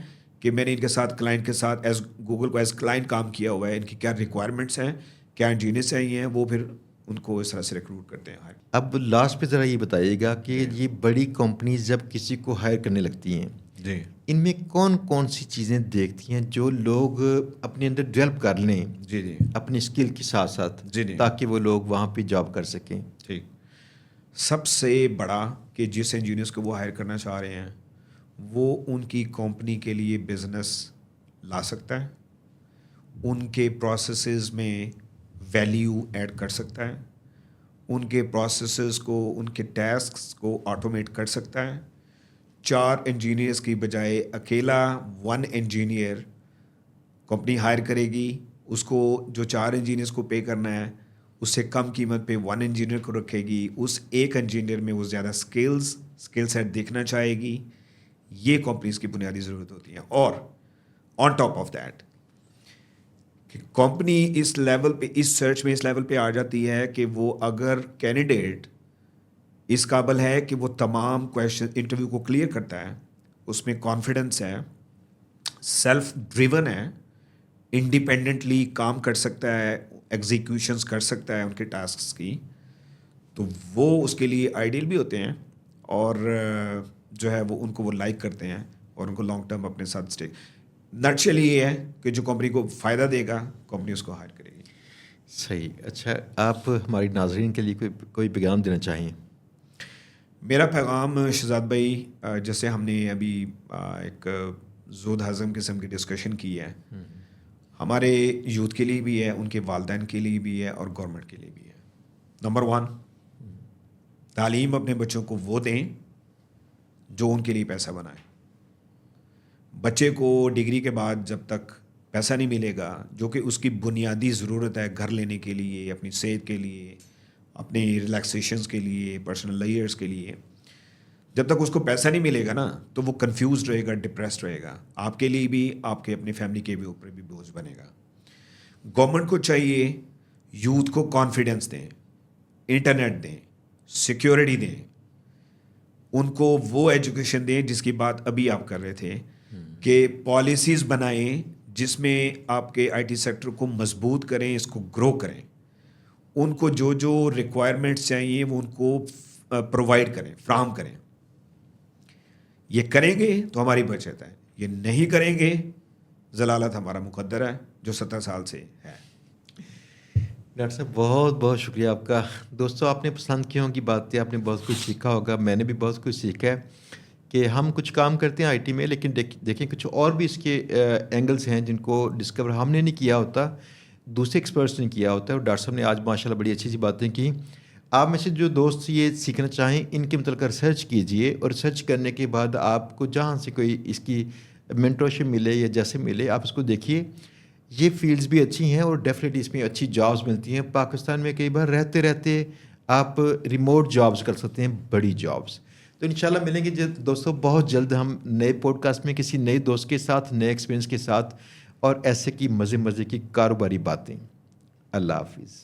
کہ میں نے ان کے ساتھ کلائنٹ کے ساتھ ایز گوگل کو ایز کلائنٹ کام کیا ہوا ہے, ان کی کیا ریکوائرمنٹس ہیں, کیا انجینئرس چاہیے ہیں, وہ پھر ان کو اس طرح سے ریکروٹ کرتے ہیں. اب لاسٹ پہ ذرا یہ بتائیے گا کہ یہ بڑی کمپنیز جب کسی کو ہائر کرنے لگتی ہیں, جی ان میں کون سی چیزیں دیکھتی ہیں جو لوگ اپنے اندر ڈیولپ کر لیں, جی اپنی اسکل کے ساتھ ساتھ, جی تاکہ وہ لوگ وہاں پہ جاب کر سکیں؟ ٹھیک. سب سے بڑا کہ جس انجینئرس کو وہ ہائر کرنا چاہ رہے ہیں وہ ان کی کمپنی کے لیے بزنس لا سکتا ہے, ان کے پروسیسز میں ویلیو ایڈ کر سکتا ہے, ان کے پروسیسز کو, ان کے ٹاسکس کو آٹومیٹ کر سکتا ہے. 4 انجینئرس کی بجائے اکیلا 1 انجینئر کمپنی ہائر کرے گی, اس کو جو 4 انجینئرس کو پے کرنا ہے اس سے کم قیمت پہ 1 انجینئر کو رکھے گی. اس ایک انجینئر میں وہ زیادہ اسکل سیٹ دیکھنا چاہے گی. یہ کمپنیز کی بنیادی ضرورت ہوتی ہیں. اور آن ٹاپ آف دیٹ کہ کمپنی اس لیول پہ, اس سرچ میں اس لیول پہ آ جاتی ہے کہ وہ اگر کینڈیڈیٹ اس قابل ہے کہ وہ تمام کویشچن انٹرویو کو کلیئر کرتا ہے, اس میں کانفیڈنس ہے, سیلف ڈریون ہے, انڈیپینڈنٹلی کام کر سکتا ہے, ایگزیکیوشنز کر سکتا ہے ان کے ٹاسکس کی, تو وہ اس کے لیے آئیڈیل بھی ہوتے ہیں, اور جو ہے وہ ان کو وہ لائک کرتے ہیں اور ان کو لانگ ٹرم اپنے ساتھ اسٹے. نٹشل یہ ہے کہ جو کمپنی کو فائدہ دے گا کمپنی اس کو ہائر کرے گی. صحیح. اچھا, آپ ہماری ناظرین کے لیے کوئی پیغام دینا چاہیں؟ میرا پیغام شہزاد بھائی, جیسے ہم نے ابھی ایک زود ہضم قسم کی ڈسکشن کی ہے, ہمارے یوتھ کے لیے بھی ہے, ان کے والدین کے لیے بھی ہے, اور گورنمنٹ کے لیے بھی ہے. نمبر 1, تعلیم اپنے بچوں کو وہ دیں جو ان کے لیے پیسہ بنائے. بچے کو ڈگری کے بعد جب تک پیسہ نہیں ملے گا, جو کہ اس کی بنیادی ضرورت ہے گھر لینے کے لیے, اپنی صحت کے لیے, اپنی ریلیکسیشنز کے لیے, پرسنل لیئرز کے لیے, جب تک اس کو پیسہ نہیں ملے گا نا, تو وہ کنفیوزڈ رہے گا, ڈپریسڈ رہے گا. آپ کے لیے بھی, آپ کے اپنی فیملی کے بھی اوپر بھی بوجھ بنے گا. گورنمنٹ کو چاہیے یوتھ کو کانفیڈنس دیں, انٹرنیٹ دیں, سیکیورٹی دیں, ان کو وہ ایجوکیشن دیں جس کی بات ابھی آپ کر رہے تھے, کہ پالیسیز بنائیں جس میں آپ کے آئی ٹی سیکٹر کو مضبوط کریں, اس کو گرو کریں. ان کو جو جو ریکوائرمنٹس چاہیے وہ ان کو پرووائڈ کریں, فراہم کریں. یہ کریں گے تو ہماری بچت ہے, یہ نہیں کریں گے ضلالت ہمارا مقدر ہے جو 70 سال سے ہے. ڈاکٹر صاحب بہت بہت شکریہ آپ کا. دوستوں آپ نے پسند کی ہوں گی باتیں, آپ نے بہت کچھ سیکھا ہوگا, میں نے بھی بہت کچھ سیکھا ہے کہ ہم کچھ کام کرتے ہیں آئی ٹی میں, لیکن دیکھیں کچھ اور بھی اس کے اینگلس ہیں جن کو ڈسکور ہم نے نہیں کیا ہوتا, دوسرے ایکسپرٹس نے کیا ہوتا ہے. اور ڈاکٹر صاحب نے آج ماشاء اللہ بڑی اچھی سی باتیں کی. آپ میں سے جو دوست یہ سیکھنا چاہیں ان کے متعلق ریسرچ کیجئے, اور ریسرچ کرنے کے بعد آپ کو جہاں سے کوئی اس کی مینٹورشپ ملے یا جیسے ملے آپ اس کو دیکھیے. یہ فیلڈز بھی اچھی ہیں اور ڈیفینیٹلی اس میں اچھی جابز ملتی ہیں. پاکستان میں کئی بار رہتے رہتے آپ ریموٹ جابز کر سکتے ہیں, بڑی جابز. تو انشاءاللہ ملیں گے دوستوں بہت جلد ہم نئے پوڈ کاسٹ میں کسی نئے دوست کے ساتھ, نئے ایکسپیرینس کے ساتھ, اور ایسے کی مزے کی کاروباری باتیں. اللہ حافظ.